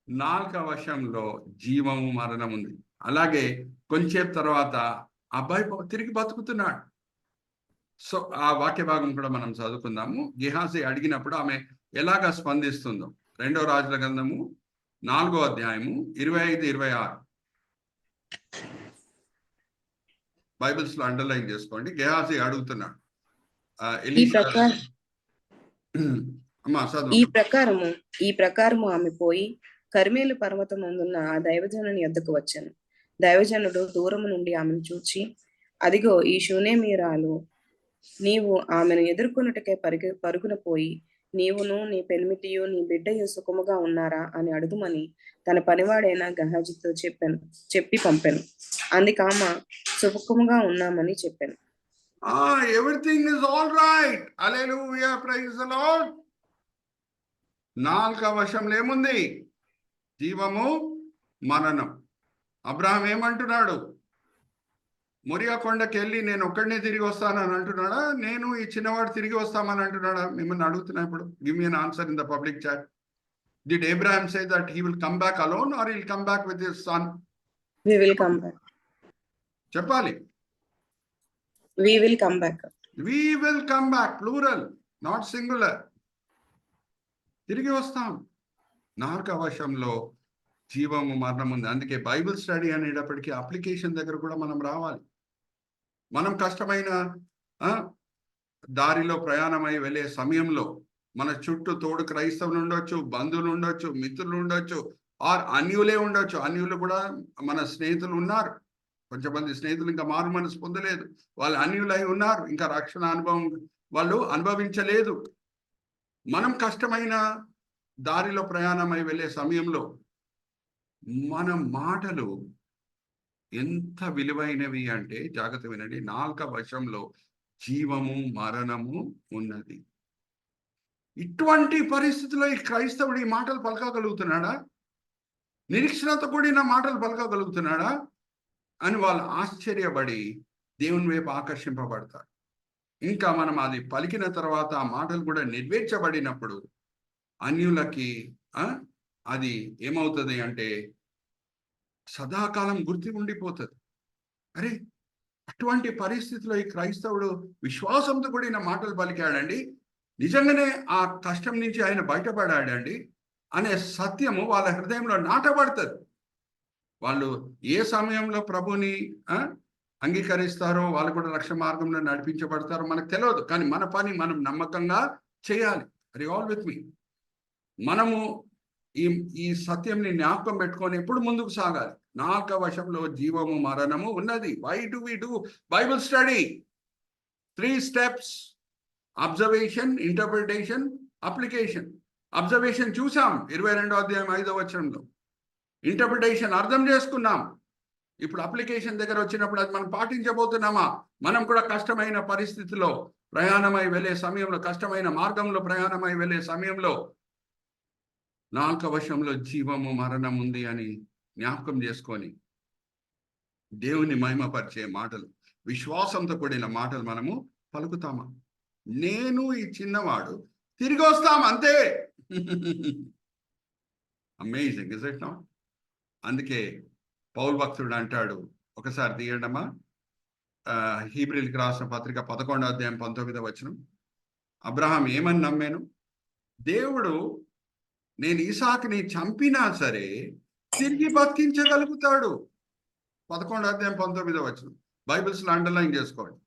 నాలుక వశంలో జీవము మరణం ఉంది. అలాగే కొంచెం తర్వాత అబ్బాయి తిరిగి బతుకుతున్నాడు. సో ఆ వాక్య భాగం కూడా మనం చదువుకుందాము. గెహాజీ అడిగినప్పుడు ఆమె ఎలాగా స్పందిస్తుందో. 2వ రాజుల గ్రంథము 4వ అధ్యాయము 25-26 బైబిల్స్ లో అండర్లైన్ చేసుకోండి. గెహాజీ అడుగుతున్నాడు, ఈ ప్రకారము ఆమె పోయి కర్మేలు పర్వతం అందున్న ఆ దైవజనుని యొద్దకు వచ్చాను. దైవజనుడు దూరము నుండి ఆమెను చూచి, అదిగో ఈ షూనేమీయురాలు, నీవు ఆమెను ఎదుర్కొనుటకే పరుగున పోయి నీవును నీ పెనిమిటియు నీ బిడ్డయు సుఖముగా ఉన్నారా అని అడుగుమని తన పనివాడైన గెహాజీతో చెప్పి పంపాను. అందుకామ సుఖముగా ఉన్నామని చెప్పాను. Everything is all right. Hallelujah, praise the Lord. నాలుక వశంలో ఏముంది? జీవము మరణం. అబ్రహాం ఏమంటున్నాడు? మొరియా కొండకి వెళ్ళి నేను ఒక్కడనే తిరిగి వస్తానని అంటున్నాడా? నేను ఈ చిన్నవాడు తిరిగి వస్తామని అంటున్నాడా? మిమ్మల్ని అడుగుతున్నా ఇప్పుడు. Give me an answer in the public chat. Did Abraham say that he will come back alone or he'll come back with his son? We will come back. చెప్పాలి. We will come back. We will come back, plural, not singular. తిరిగి వస్తాం. నాలుక వశంలో జీవము మరణం ఉంది. అందుకే బైబిల్ స్టడీ అనేటప్పటికీ అప్లికేషన్ దగ్గర కూడా మనం రావాలి. మనం కష్టమైన దారిలో ప్రయాణమై వెళ్ళే సమయంలో మన చుట్టూ తోడు క్రైస్తవులు ఉండొచ్చు, బంధువులు ఉండొచ్చు, మిత్రులు ఉండొచ్చు, ఆర్ అన్యులే ఉండొచ్చు. అన్యులు కూడా మన స్నేహితులు ఉన్నారు. కొంచెంమంది స్నేహితులు ఇంకా మారు మనసు పొందలేదు, వాళ్ళు అన్యులై ఉన్నారు, ఇంకా రక్షణ అనుభవం వాళ్ళు అనుభవించలేదు. మనం కష్టమైన దారిలో ప్రయాణమై వెళ్ళే సమయంలో మన మాటలు ఎంత విలువైనవి అంటే, జాగ్రత్త వినండి, నాలుక వశంలో జీవము మరణము ఉన్నది. ఇటువంటి పరిస్థితుల్లో ఈ క్రైస్తవుడు ఈ మాటలు పలకగలుగుతున్నాడా? నిరీక్షణతో కూడిన మాటలు పలకగలుగుతున్నాడా అని వాళ్ళు ఆశ్చర్యపడి దేవుని వైపు ఆకర్షింపబడతారు. ఇంకా మనం అది పలికిన తర్వాత ఆ మాటలు కూడా నెరవేర్చబడినప్పుడు అన్యులకి అది ఏమవుతుంది అంటే సదాకాలం గుర్తు ఉండిపోతుంది. అరే, అటువంటి పరిస్థితిలో ఈ క్రైస్తవుడు విశ్వాసంతో కూడిన మాటలు పలికాడండి, నిజంగానే ఆ కష్టం నుంచి ఆయన బయటపడాడండి అనే సత్యము వాళ్ళ హృదయంలో నాటబడుతుంది. వాళ్ళు ఏ సమయంలో ప్రభుని అంగీకరిస్తారో, వాళ్ళు కూడా రక్షణ మార్గంలో నడిపించబడతారో మనకు తెలియదు. కానీ మన పని మనం నమ్మకంగా చేయాలి. అది ఆల్ విత్ మీ. మనము ఈ సత్యంని జ్ఞాపకం పెట్టుకొని ఎప్పుడు ముందుకు సాగాలి. నాలుక వశంలో జీవము మరణము ఉన్నది. Why do we do Bible study? 3 steps: observation, interpretation, application. Observation చూసాం 22వ అధ్యాయం 5వ వచనంలో. ఇంటర్ప్రిటేషన్ అర్థం చేసుకున్నాం. ఇప్పుడు అప్లికేషన్ దగ్గర వచ్చినప్పుడు అది మనం పాటించబోతున్నామా? మనం కూడా కష్టమైన పరిస్థితిలో ప్రయాణమై వెళ్ళే సమయంలో, కష్టమైన మార్గంలో ప్రయాణమై వెళ్ళే సమయంలో నాలుక వశంలో జీవము మరణం ఉంది అని జ్ఞాపకం చేసుకొని దేవుని మహిమపరిచే మాటలు, విశ్వాసంతో కూడిన మాటలు మనము పలుకుతామా? నేను ఈ చిన్నవాడు తిరిగి వస్తాం అంతే. Amazing, is it not? అందుకే పౌలు భక్తుడు అంటాడు, ఒకసారి తీయండమ్మా, హీబ్రీయులకు రాసిన పత్రిక 11వ అధ్యాయం 19వ వచనం. అబ్రహాం ఏమని నమ్మాను? దేవుడు నేను ఇసాకుని చంపినా సరే తిరిగి బతికించగలుగుతాడు. 11వ అధ్యాయం 19వ వచనం. బైబిల్స్ లో అండర్లైన్ చేసుకోండి,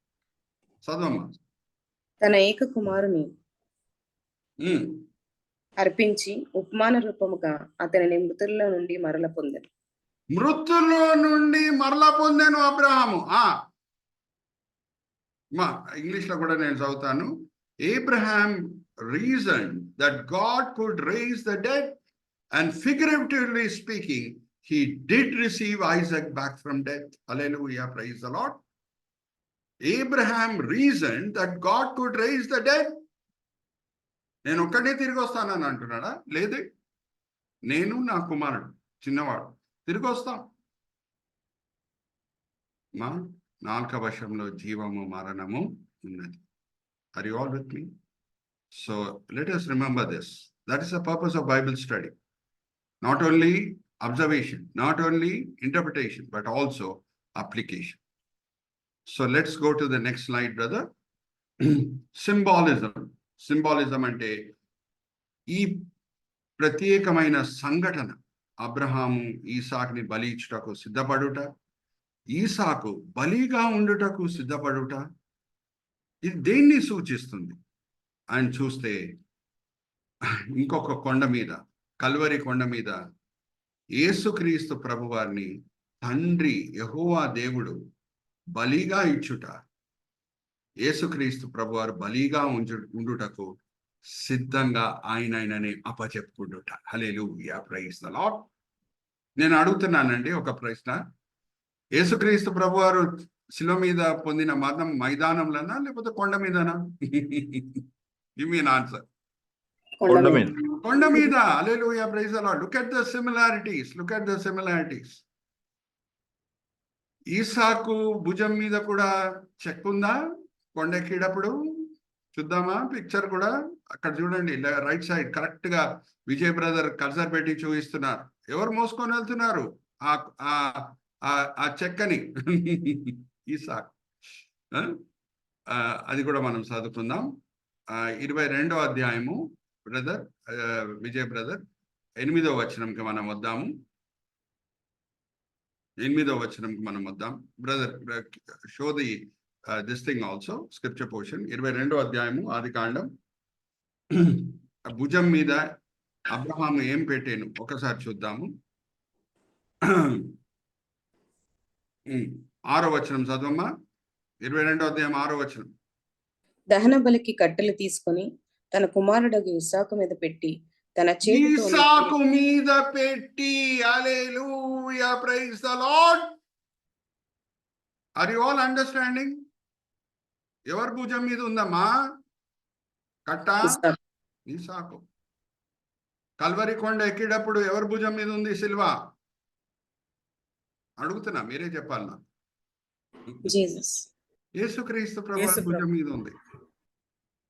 చదవమ్మా. తన ఏక కుమారుని అర్పించి ఉపమాన రూపముగా అతనిని మృతుల్లో నుండి మరల పొందాను. మృతుల్లో నుండి మరలా పొందాను అబ్రహాము. ఇంగ్లీష్ లో కూడా నేను చదువుతాను. Abraham reasoned that God could raise the dead, and figuratively speaking, he did receive Isaac back from death. Hallelujah, praise the Lord. Abraham reasoned that God could raise the dead. నేను ఒక్కడే తిరిగి వస్తానని అంటున్నాడా? లేదు, నేను నా కుమారుడు చిన్నవాడు తిరిగి వస్తాం. మా నాలుక వశంలో జీవము మరణము ఉన్నది. Are you all with me? So let us remember this. That is the purpose of Bible study. Not only observation, not only interpretation, but also application. So let's go to the next slide, brother. Symbolism. Symbolism అంటే ఈ ప్రత్యేకమైన సంఘటన, అబ్రహాము ఈసాకుని బలి ఇచ్చుటకు సిద్ధపడుట, ఈసాకు బలిగా ఉండుటకు సిద్ధపడుట, ఇది దేన్ని సూచిస్తుంది అని చూస్తే, ఇంకొక కొండ మీద, కల్వరి కొండ మీద యేసుక్రీస్తు ప్రభువారిని తండ్రి యెహోవా దేవుడు బలిగా ఇచ్చుట, యేసుక్రీస్తు ప్రభువారు బలిగా ఉండుటకు సిద్ధంగా ఆయనని అప్పచెప్పుకుంటుట. హల్లెలూయా, ప్రైజ్ ద లార్డ్. నేను అడుగుతున్నానండి ఒక ప్రశ్న. యేసుక్రీస్తు ప్రభువారు శిలువ మీద పొందిన మరణం మైదానంలోనా లేకపోతే కొండ మీదనా? Give me an answer. కొండ మీద. Hallelujah, praise the Lord. Look at the similarities, look at the similarities. ఈసాకు భుజం మీద కూడా చెక్కుందా కొండెక్కేటప్పుడు? చూద్దామా పిక్చర్ కూడా? అక్కడ చూడండి, రైట్ సైడ్ కరెక్ట్ గా విజయ్ బ్రదర్ కర్సర్ పెట్టి చూపిస్తున్నారు. ఎవరు మోసుకొని వెళ్తున్నారు ఆ ఆ ఆ చెక్కని? ఇస్సాకు. అది కూడా మనం చదువుకుందాం. 22వ అధ్యాయము బ్రదర్, విజయ్ బ్రదర్, 8వ వచనంకి మనం వద్దాము. 8వ వచనంకి మనం వద్దాం. Brother show the this thing also, scripture portion. 22వ అధ్యాయము ఆదికాండం. భుజం మీద అబ్రహాము ఏం పెట్టాను ఒకసారి చూద్దాము. 6వ వచనం చదవమ్మా. 22వ అధ్యాయం 6వ వచనం. దహన బలికి కట్టెలు తీసుకొని తన కుమారుడు ఇస్సాకు మీద పెట్టి తన చేతితో ఇస్సాకు మీద పెట్టి. Hallelujah, praise the Lord. Are you all understanding? ఎవరి భుజం మీద ఉందమ్మా కట్ట? ఇస్సాకు. కల్వరి కొండ ఎక్కేటప్పుడు ఎవరి భుజం మీద ఉంది సిల్వ? అడుగుతున్నా, మీరే చెప్పాలి నాకు. జీసస్, యేసుక్రీస్తు ప్రభువు భుజం మీద ఉంది.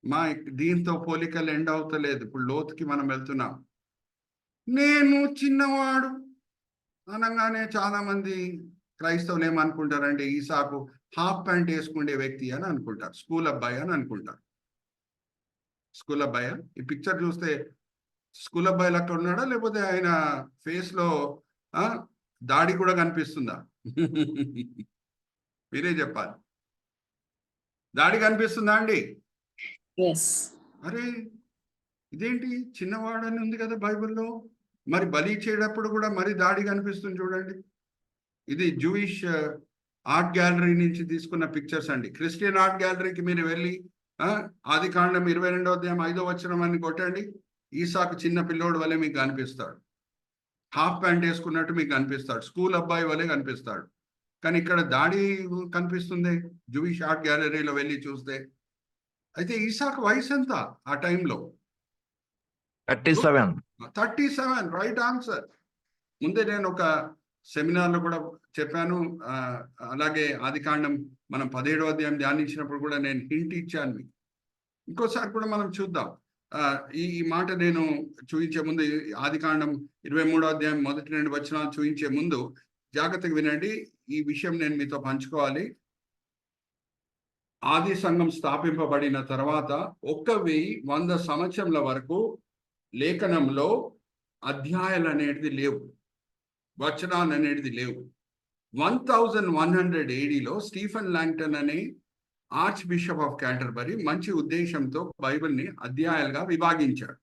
మా దీంతో పోలికలు ఎండ్ అవుతలేదు. ఇప్పుడు లోతుకి మనం వెళ్తున్నాం. నేను చిన్నవాడు అనగానే చాలా మంది క్రైస్తవులు ఏమనుకుంటారంటే ఇస్సాకు హాఫ్ ప్యాంట్ వేసుకునే వ్యక్తి అని అనుకుంటారు, స్కూల్ అబ్బాయి అని అనుకుంటారు. స్కూల్ అబ్బాయి ఈ పిక్చర్ చూస్తే స్కూల్ అబ్బాయి లెక్క ఉన్నాడా, లేకపోతే ఆయన ఫేస్ లో దాడి కూడా కనిపిస్తుందా? మీరే చెప్పాలి. దాడి కనిపిస్తుందా అండి? అరే ఇదేంటి, చిన్నవాడని ఉంది కదా బైబిల్లో. మరి బలి ఇచ్చేటప్పుడు కూడా మరి దాడి కనిపిస్తుంది చూడండి. ఇది జూయిష్ ఆర్ట్ గ్యాలరీ నుంచి తీసుకున్న పిక్చర్స్ అండి. క్రిస్టియన్ ఆర్ట్ గ్యాలరీకి మీరు వెళ్ళి ఆదికాండం 22వ అధ్యాయం 5వ వచనం అని కొట్టండి. ఈసాకు చిన్న పిల్లోడు వలె మీకు కనిపిస్తాడు. హాఫ్ ప్యాంట్ వేసుకున్నట్టు మీకు కనిపిస్తాడు, స్కూల్ అబ్బాయి వలె కనిపిస్తాడు. కానీ ఇక్కడ దాడి కనిపిస్తుంది జూయిష్ ఆర్ట్ గ్యాలరీలో వెళ్ళి చూస్తే. అయితే ఈసాకు వయసు ఎంత ఆ టైంలో? 37. Right answer. ముందే నేను ఒక సెమినార్లో కూడా చెప్పాను. అలాగే ఆదికాండం మనం 17వ అధ్యాయం ధ్యానించినప్పుడు కూడా నేను హింట్ ఇచ్చాను మీకు. ఇంకోసారి కూడా మనం చూద్దాం. ఈ మాట నేను చూపించే ముందు, ఆదికాండం 23వ అధ్యాయం మొదటి 2 వచనాలు చూపించే ముందు జాగ్రత్తగా వినండి. ఈ విషయం నేను మీతో పంచుకోవాలి. ఆది సంఘం స్థాపింపబడిన తర్వాత 1100 సంవత్సరాల వరకు లేఖనంలో అధ్యాయాలు అనేది లేవు, వచనాలు అనేది లేవు. 1100 ADలో స్టీఫెన్ లాంగ్టన్ అనే ఆర్చ్ బిషప్ ఆఫ్ క్యాంటర్బరీ మంచి ఉద్దేశంతో బైబిల్ని అధ్యాయాలుగా విభాగించాడు.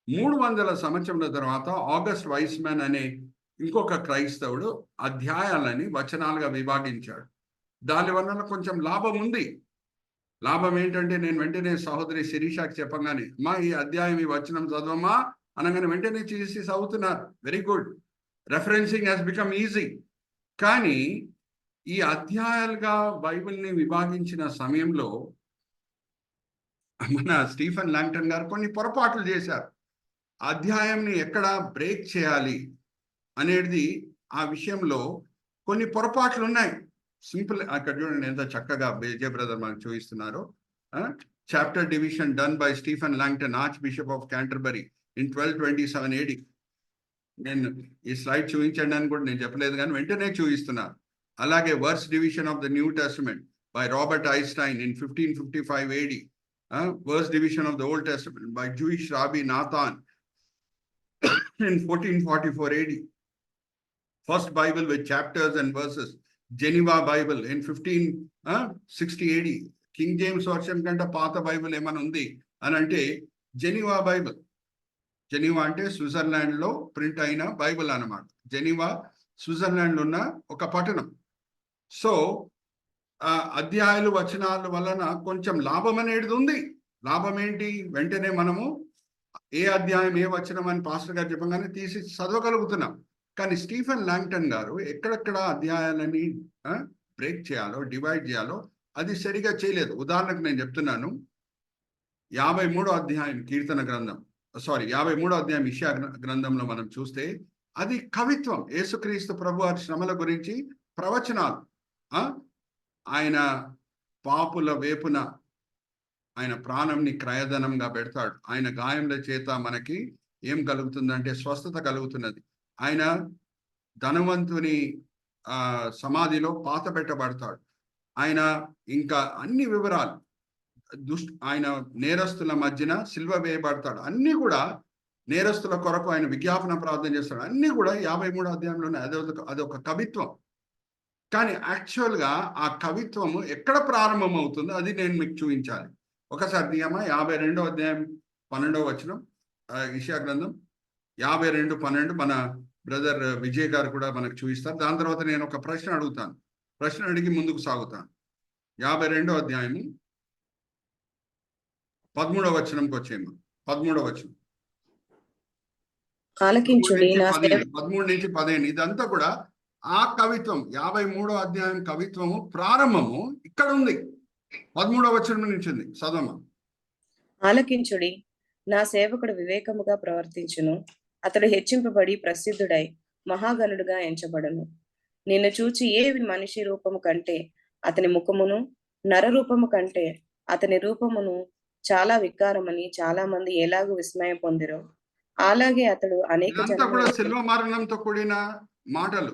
300 సంవత్సరాల తర్వాత ఆగస్ట్ వైస్మ్యాన్ అనే ఇంకొక క్రైస్తవుడు అధ్యాయాలని వచనాలుగా విభాగించాడు. దానివల్ల కొంచెం లాభం ఉంది. లాభం ఏంటంటే, నేను వెంటనే సహోదరి శిరీషాకి చెప్పగానే మా ఈ అధ్యాయం ఈ వచనం చదవమా అనగానే వెంటనే చేసి చదువుతున్నారు. Very good, referencing has become easy. కానీ ఈ అధ్యాయాలుగా బైబిల్ని విభాగించిన సమయంలో మన స్టీఫెన్ లాంగ్టన్ గారు కొన్ని పొరపాట్లు చేశారు. అధ్యాయంని ఎక్కడ బ్రేక్ చేయాలి అనేది ఆ విషయంలో కొన్ని పొరపాట్లు ఉన్నాయి. సింపుల్, అక్కడ చూడండి ఎంత చక్కగా విజయ్ బ్రదర్ మనకు చూపిస్తున్నారు. Chapter division done by Stephen Langton, arch bishop of Canterbury in 1227 AD. నేను ఈ స్లైడ్ చూపించండి అని కూడా నేను చెప్పలేదు, కానీ వెంటనే చూపిస్తున్నారు. అలాగే verse division of the New Testament by Robert Einstein in 1555 AD. Verse division of the Old Testament by Jewish rabbi Nathan in 1444 AD. First Bible with chapters and verses, Geneva Bible in 1560 AD. King James version కంటే పాత బైబిల్ ఏమైనా ఉంది అని అంటే జెనీవా బైబిల్. జెనీవా అంటే స్విట్జర్లాండ్లో ప్రింట్ అయిన బైబిల్ అన్నమాట. జెనీవా స్విట్జర్లాండ్లో ఉన్న ఒక పట్టణం. సో అధ్యాయాలు వచనాల వలన కొంచెం లాభం అనేది ఉంది. లాభం ఏంటి? వెంటనే మనము ఏ అధ్యాయం ఏ వచనం అని పాస్టర్ గారు చెప్పగానే తీసి చదవగలుగుతున్నాం. కానీ స్టీఫెన్ లాంగ్టన్ గారు ఎక్కడెక్కడ అధ్యాయాలని బ్రేక్ చేయాలో, డివైడ్ చేయాలో అది సరిగా చేయలేదు. ఉదాహరణకు నేను చెప్తున్నాను, 53వ అధ్యాయం కీర్తన గ్రంథం, 53వ అధ్యాయం ఇషయా గ్రంథంలో మనం చూస్తే అది కవిత్వం. యేసుక్రీస్తు ప్రభువారి శ్రమల గురించి ప్రవచనాలు. ఆయన పాపుల వేపున ఆయన ప్రాణంని క్రయధనంగా పెడతాడు. ఆయన గాయముల చేత మనకి ఏం కలుగుతుందంటే స్వస్థత కలుగుతున్నది. ఆయన ధనవంతుని సమాధిలో పాత పెట్టబడతాడు. ఆయన ఇంకా అన్ని వివరాలు ఆయన నేరస్తుల మధ్యన సిల్వ వేయబడతాడు. అన్ని కూడా నేరస్తుల కొరకు ఆయన విజ్ఞాపన ప్రార్థన చేస్తాడు. అన్ని కూడా 53వ అధ్యాయంలోనే అదొక కవిత్వం. కానీ యాక్చువల్గా ఆ కవిత్వము ఎక్కడ ప్రారంభం అవుతుందో అది నేను మీకు చూపించాలి. ఒకసారి తీయమా 52వ అధ్యాయం 12వ వచనం, యెషయా గ్రంథం 52:12. మన బ్రదర్ విజయ్ గారు కూడా మనకు చూపిస్తారు. దాని తర్వాత నేను ఒక ప్రశ్న అడుగుతాను. ప్రశ్న అడిగి ముందుకు సాగుతాను. 52వ అధ్యాయము 13వ వచనంకి వచ్చేమో. 13వ వచనం, ఆలకించుడి నా 13 నుంచి 15. ఇదంతా కూడా ఆ కవిత్వం. 53వ అధ్యాయం కవిత్వము ప్రారంభము ఇక్కడ ఉంది. 13వ వచనం నుంచి ఉంది. చదవమా. ఆలకించుడి, నా సేవకుడు వివేకముగా ప్రవర్తించును. అతడు హెచ్చింపబడి ప్రసిద్ధుడై మహాగణుడుగా ఎంచబడును. నిన్ను చూచి ఏ మనిషి రూపము కంటే అతని ముఖమును, నరరూపము కంటే అతని రూపమును చాలా వికారమని చాలా మంది ఎలాగూ విస్మయం పొందిరో, అలాగే అతడు అనేక కూడా శిల్వ మరణంతో కూడిన మాటలు.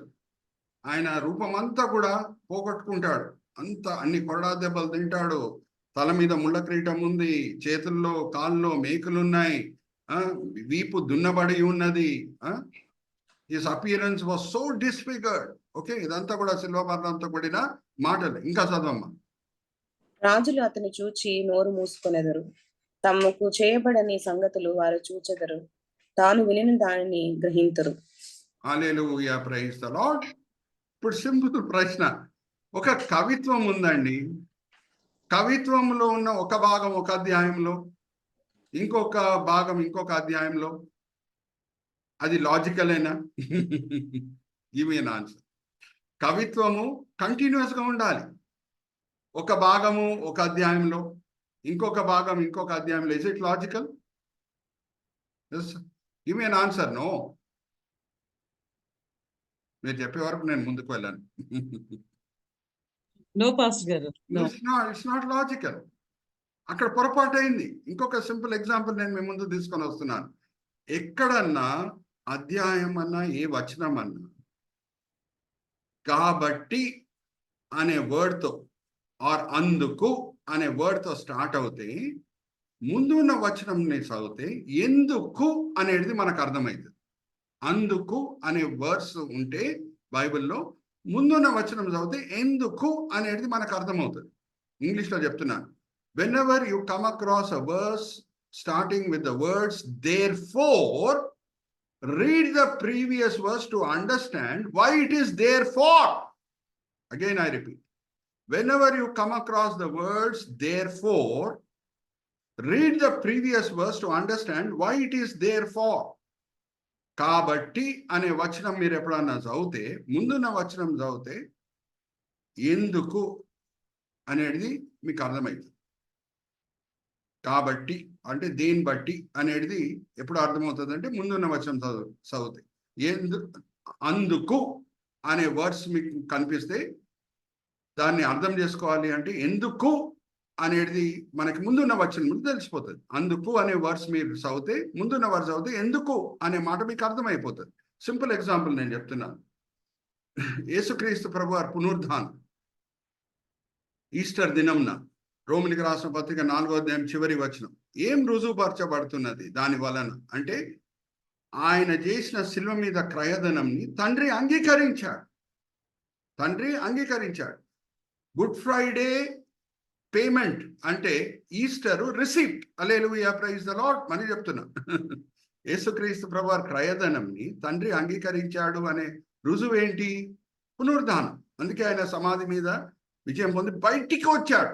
ఆయన రూపం అంతా కూడా పోగొట్టుకుంటాడు. అన్ని కొరడా దెబ్బలు తింటాడు. తల మీద ముళ్ళ క్రీటం ఉంది, చేతుల్లో కాళ్ళలో మేకులున్నాయి, వీపు దున్నబడి ఉన్నది. His appearance was so disfigured. Okay, ఇదంతా కూడా శిల్వ మరణంతో కూడిన మాటలు. ఇంకా చదవమ్మా. రాజులు అతని చూచి నోరు మూసుకొనెదరు. తమకు చేయబడని సంగతులు వారు చూచెదరు. తాను వినిన దానిని గ్రహింతురు. హల్లెలూయా, ప్రైజ్ ది లార్డ్. ఇప్పుడు సింపుల్ ప్రశ్న. ఒక కవిత్వం ఉందండి. కవిత్వంలో ఉన్న ఒక భాగం ఒక అధ్యాయంలో, ఇంకొక భాగం ఇంకొక అధ్యాయంలో. అది లాజికలేనా? Give me an answer. కవిత్వము కంటిన్యూస్ గా ఉండాలి. ఒక భాగము ఒక అధ్యాయంలో, ఇంకొక భాగం ఇంకొక అధ్యాయంలో. Is it logical? Give me an answer. No. మీరు చెప్పే వరకు నేను ముందుకు వెళ్ళాను. No pastor garu. It's not logical. అక్కడ పొరపాటు అయింది. ఇంకొక సింపుల్ ఎగ్జాంపుల్ నేను మీ ముందు తీసుకొని వస్తున్నాను. ఎక్కడన్నా అధ్యాయం అన్నా ఏ వచనం అన్నా కాబట్టి అనే వర్డ్తో ఆర్ అందుకు అనే వర్డ్తో స్టార్ట్ అవుతే, ముందు ఉన్న వచనంని చదివితే ఎందుకు అనేది మనకు అర్థమవుతుంది. అందుకు అనే వర్డ్స్ ఉంటే బైబిల్లో ముందున్న వచనం చదివితే ఎందుకు అనేది మనకు అర్థమవుతుంది. ఇంగ్లీష్లో చెప్తున్నాను. whenever you come across a verse starting with the words therefore, read the previous verse to understand why it is therefore. Again I repeat, whenever you come across the words therefore, read the previous verse to understand why it is therefore. కాబట్టి అనే వచనం మీరు ఎప్పుడన్నా చదివితే, ముందున్న వచనం చదివితే ఎందుకు అనేది మీకు అర్థమవుతుంది. కాబట్టి అంటే దేని బట్టి అనేది ఎప్పుడు అర్థమవుతుంది అంటే ముందున్న వచనం చదివితే. అందుకు అనే వర్డ్స్ మీకు కనిపిస్తే దాన్ని అర్థం చేసుకోవాలి అంటే ఎందుకు అనేది మనకి ముందున్న వచనం ముందు తెలిసిపోతుంది. అందుకు అనే వర్డ్స్ మీరు చదివితే, ముందున్న వర్డ్స్ చదివితే ఎందుకు అనే మాట మీకు అర్థమైపోతుంది. సింపుల్ ఎగ్జాంపుల్ నేను చెప్తున్నాను. యేసుక్రీస్తు ప్రభువారి పునరుద్ధానం ఈస్టర్ దినంన రోమిలికి రాసిన పత్రిక 4వ అధ్యాయం చివరి వచనం ఏం రుజువుపరచబడుతున్నది దాని వలన అంటే, ఆయన చేసిన శిలువ మీద క్రయధనంని తండ్రి అంగీకరించాడు. గుడ్ ఫ్రైడే పేమెంట్ అంటే Easter receipt. Hallelujah, praise the Lord. మళ్ళీ చెప్తున్నా, యేసుక్రీస్తు ప్రభువారి క్రయధనంని తండ్రి అంగీకరించాడు అనే రుజువు ఏంటి? పునరుద్ధానం. అందుకే ఆయన సమాధి మీద విజయం పొంది బయటికి వచ్చాడు.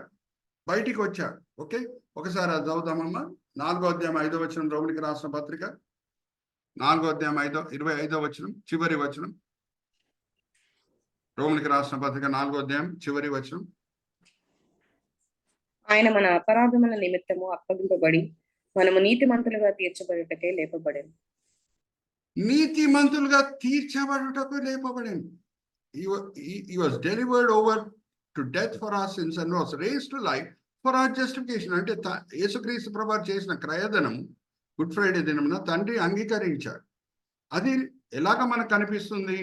ఓకే, ఒకసారి అది చదువుదామమ్మా. 4వ అధ్యాయం 5వ వచనం, రోమిలికి రాసిన పత్రిక 4వ అధ్యాయం 25వ వచనం చివరి వచనం. రోమిలికి రాసిన పత్రిక 4వ అధ్యాయం చివరి వచనం. ఆయన మన అపరాధముల నిమిత్తము అప్పగింపబడి మనము నీతిమంతులుగా తీర్చబడుటకే లేపబడెను. నీతిమంతులుగా తీర్చబడుటకు లేపబడెను. He was delivered over to death for our sins and was raised to life for our justification. అంటే యేసుక్రీస్తు ప్రభువారు చేసిన క్రయధనం గుడ్ ఫ్రైడే దినమున తండ్రి అంగీకరించాడు. అది ఎలాగ మనకు కనిపిస్తుంది?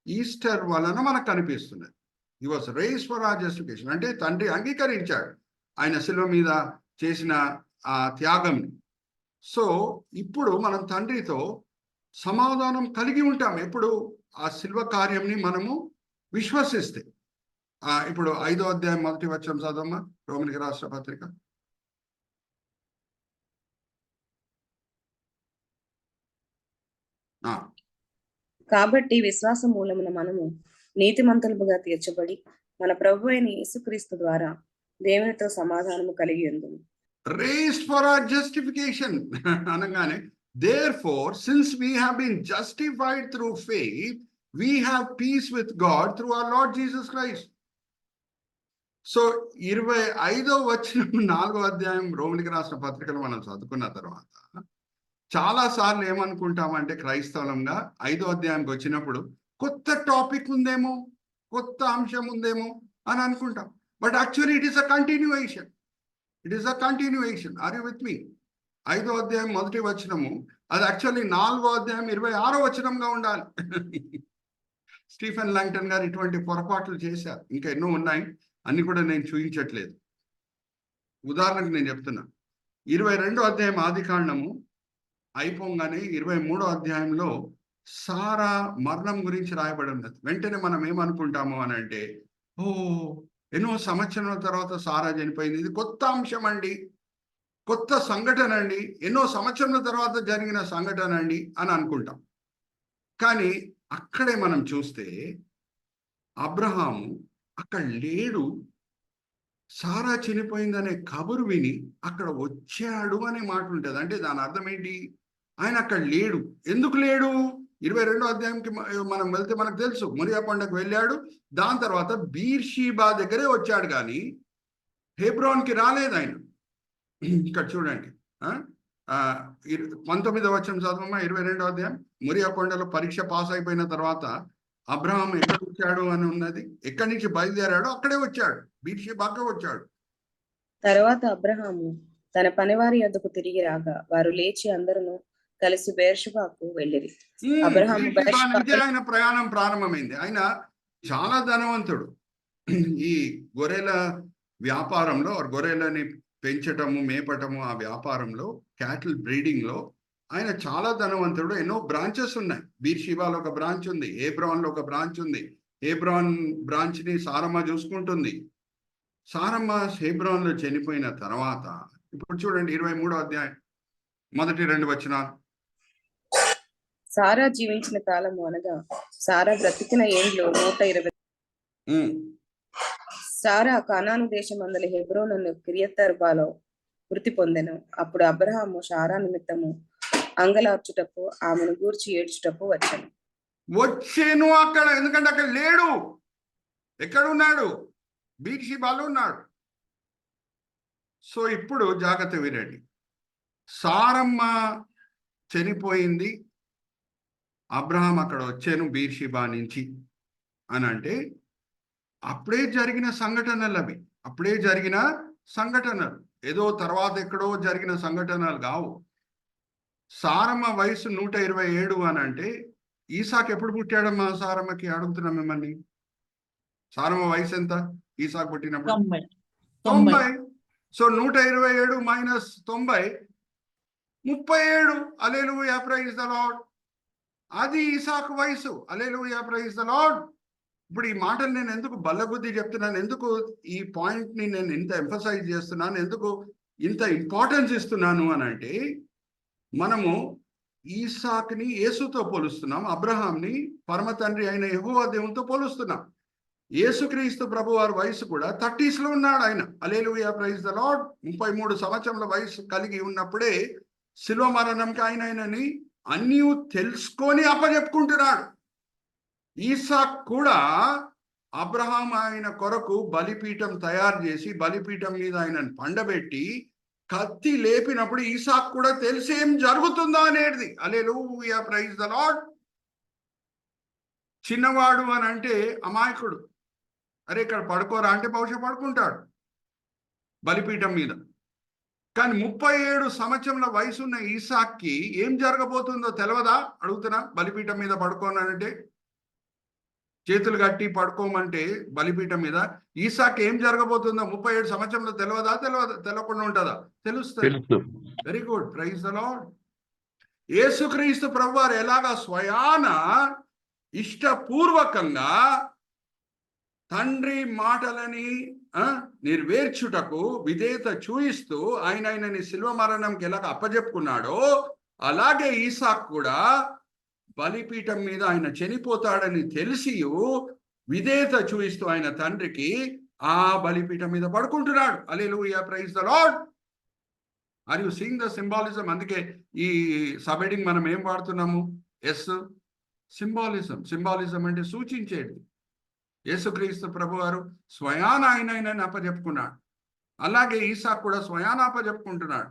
ఈస్టర్ వలన మనకు కనిపిస్తున్నది. He was raised for our justification. అంటే తండ్రి అంగీకరించాడు ఆయన శిలువ మీద చేసిన ఆ త్యాగంని. సో ఇప్పుడు మనం తండ్రితో సమాధానం కలిగి ఉంటాం ఎప్పుడు? ఆ శిల్వ కార్యంని మనము విశ్వసిస్తే. ఇప్పుడు 5వ అధ్యాయం 1వ వచనం చదవమ్మా, రోమీయులకు రాసిన పత్రిక. కాబట్టి విశ్వాస మూలమున మనము నీతిమంతులుగా తీర్చబడి మన ప్రభు అయిన యేసుక్రీస్తు ద్వారా దేవునితో సమాధానము కలిగి ఉందుము. Raised for our justification అనగానే therefore since we have been justified through faith we have peace with God through our Lord Jesus Christ. So 25వ వచనం 4వ అధ్యాయం రోమీయులకు రాసిన పత్రికలు మనం చదువుకున్న తర్వాత చాలా సార్లు ఏమనుకుంటామంటే క్రైస్తవంగా 5వ అధ్యాయంకి వచ్చినప్పుడు కొత్త టాపిక్ ఉందేమో, కొత్త అంశం ఉందేమో అని అనుకుంటాం. But actually it is a continuation. It is a continuation. Are you with me? 5వ అధ్యాయం 1వ వచనము అది యాక్చువల్లీ 4వ అధ్యాయం 26వ వచనంగా ఉండాలి. స్టీఫెన్ లాంగ్టన్ గారు ఇటువంటి పొరపాట్లు చేశారు. ఇంకా ఎన్నో ఉన్నాయి, అన్ని కూడా నేను చూపించట్లేదు. ఉదాహరణకు నేను చెప్తున్నా, 22వ అధ్యాయం ఆదికాండము అయిపోగానే 23వ అధ్యాయంలో సారా మరణం గురించి రాయబడి ఉన్నది. వెంటనే మనం ఏమనుకుంటాము అని అంటే, ఓ ఎన్నో సంవత్సరాల తర్వాత సారా చనిపోయింది, ఇది కొత్త అంశం అండి, కొత్త సంఘటన అండి, ఎన్నో సంవత్సరాల తర్వాత జరిగిన సంఘటన అండి అని అనుకుంటాం. కానీ అక్కడే మనం చూస్తే అబ్రహాము అక్కడ లేడు, సారా చనిపోయిందనే కబురు విని అక్కడ వచ్చాడు అనే మాట ఉంటుంది. అంటే దాని అర్థం ఏంటి? ఆయన అక్కడ లేడు. ఎందుకు లేడు? 22వ అధ్యాయంకి మనం వెళ్తే మనకు తెలుసు, మొరియా కొండకు వెళ్ళాడు, దాని తర్వాత బీర్షీబా దగ్గరే వచ్చాడు, కానీ హెబ్రోన్కి రాలేదు ఆయన. ఇక్కడ చూడండి, 19వ వచనం చదవమ్మా, 22వ అధ్యాయం. మొరియా కొండలో పరీక్ష పాస్ అయిపోయిన తర్వాత అబ్రహాం ఎక్కడ వచ్చాడు అని ఉన్నది, ఎక్కడి నుంచి బయలుదేరాడో అక్కడే వచ్చాడు, బీర్షీబాకే వచ్చాడు. తర్వాత అబ్రహాము తన పనివారి యొద్దకు తిరిగి రాగా వారు లేచి అందరూ కలిసి బెర్షెబాకు వెళ్ళిరి. అబ్రహాము ఆయన ప్రయాణం ప్రారంభమైంది. ఆయన చాలా ధనవంతుడు. ఈ గొర్రెల వ్యాపారంలో, గొర్రెలని పెంచటము, మేపటము, ఆ వ్యాపారంలో, క్యాటిల్ బ్రీడింగ్ లో ఆయన చాలా ధనవంతుడు. ఎన్నో బ్రాంచెస్ ఉన్నాయి. బీర్షిబాలో ఒక బ్రాంచ్ ఉంది, హెబ్రోన్లో ఒక బ్రాంచ్ ఉంది. హెబ్రోన్ బ్రాంచ్ ని సారమ్మ చూసుకుంటుంది. సారమ్మ హెబ్రోన్లో చనిపోయిన తర్వాత ఇప్పుడు చూడండి 23వ అధ్యాయం మొదటి 2 వచనాలు. సారా జీవించిన కాలము అనగా సారా బ్రతికిన ఏండ్లు 120. సారా కనాను దేశమందలి హెబ్రోను కిరియతర్బాలో మృతి పొందెను. అప్పుడు అబ్రహాము సారా నిమిత్తము అంగలార్చుటకు, ఆమెను గూర్చి ఏడ్చుటకు వచ్చాను అక్కడ. ఎందుకంటే అక్కడ లేడు. ఎక్కడున్నాడు? బీర్షిబాలో ఉన్నాడు. సో ఇప్పుడు జాగ్రత్త వినండి. సారమ్మ చనిపోయింది, అబ్రహాం అక్కడ వచ్చాను బీర్షిబా నుంచి అని అంటే అప్పుడే జరిగిన సంఘటనలు అవి. అప్పుడే జరిగిన సంఘటనలు, ఏదో తర్వాత ఎక్కడో జరిగిన సంఘటనలు కావు. సారమ్మ వయసు 127 అని అంటే ఈసాకు ఎప్పుడు పుట్టాడమ్మా? సారమ్మకి అడుగుతున్నాం మిమ్మల్ని. సారమ్మ వయసు ఎంత ఈసాకు పుట్టినప్పుడు? 90. So 127 minus 90 37. Hallelujah, praise the Lord. అది ఈసాకు వయసు. Hallelujah, praise the Lord. ఇప్పుడు ఈ మాటలు నేను ఎందుకు బల్లగుద్ది చెప్తున్నాను, ఎందుకు ఈ పాయింట్ ని నేను ఇంత ఎంఫసైజ్ చేస్తున్నాను, ఎందుకు ఇంత ఇంపార్టెన్స్ ఇస్తున్నాను అని అంటే, మనము ఈసాకుని యేసుతో పోలుస్తున్నాం, అబ్రహాంని పరమ తండ్రి అయిన యెహోవా దేవునితో పోలుస్తున్నాం. యేసుక్రీస్తు ప్రభు వారి వయసు కూడా 30s లో ఉన్నాడు ఆయన. హల్లెలూయా, ప్రైజ్ ద లార్డ్. 33 సంవత్సరాల వయసు కలిగి ఉన్నప్పుడే శిలువ మరణంకి ఆయనని అన్నీ తెలుసుకొని అప్పచెప్పుకుంటున్నాడు. ఈసాక్ కూడా అబ్రహాం ఆయన కొరకు బలిపీఠం తయారు చేసి బలిపీఠం మీద ఆయనను పండబెట్టి కత్తి లేపినప్పుడు ఈసాక్ కూడా తెలిసి ఏం జరుగుతుందో అనేది. హల్లెలూయా, ప్రైజ్ ద లార్డ్. చిన్నవాడు అని అంటే అమాయకుడు. అరే ఇక్కడ పడుకోరా అంటే బహుశా పడుకుంటాడు. బలిపీఠం మీద. కానీ 37 సంవత్సరంల వయసున్న ఈసాక్కి ఏం జరగబోతుందో తెలియదా? అడుగుతున్నా. బలిపీఠం మీద పడుకోనంటే, చేతులు కట్టి పడుకోమంటే బలిపీఠం మీద ఈసాక్ ఏం జరగబోతుందో 37 సంవత్సరంలో తెలియకుండా ఉంటుందా? తెలుస్తుంది. Very good, praise the Lord. యేసుక్రీస్తు ప్రభువారు ఎలాగా స్వయాన ఇష్టపూర్వకంగా తండ్రి మాటలని నెరవేర్చుటకు విధేయత చూయిస్తూ ఆయనని శిల్వ మరణంకి ఎలాగ అప్పజెప్పుకున్నాడో, అలాగే ఈసాక్ కూడా బలిపీఠం మీద ఆయన చనిపోతాడని తెలిసి విధేయత చూయిస్తూ ఆయన తండ్రికి ఆ బలిపీఠం మీద పడుకుంటున్నాడు. Hallelujah, praise the Lord. Are you seeing the symbolism? అందుకే ఈ సబ్ హెడింగ్ మనం ఏం వాడుతున్నాము? సింబాలిజం అంటే సూచించేది. యేసుక్రీస్తు ప్రభువారు స్వయాన ఆయనని అప్పచెప్పుకున్నాడు. అలాగే ఈసాక్ కూడా స్వయాన అప్పచెప్పుకుంటున్నాడు.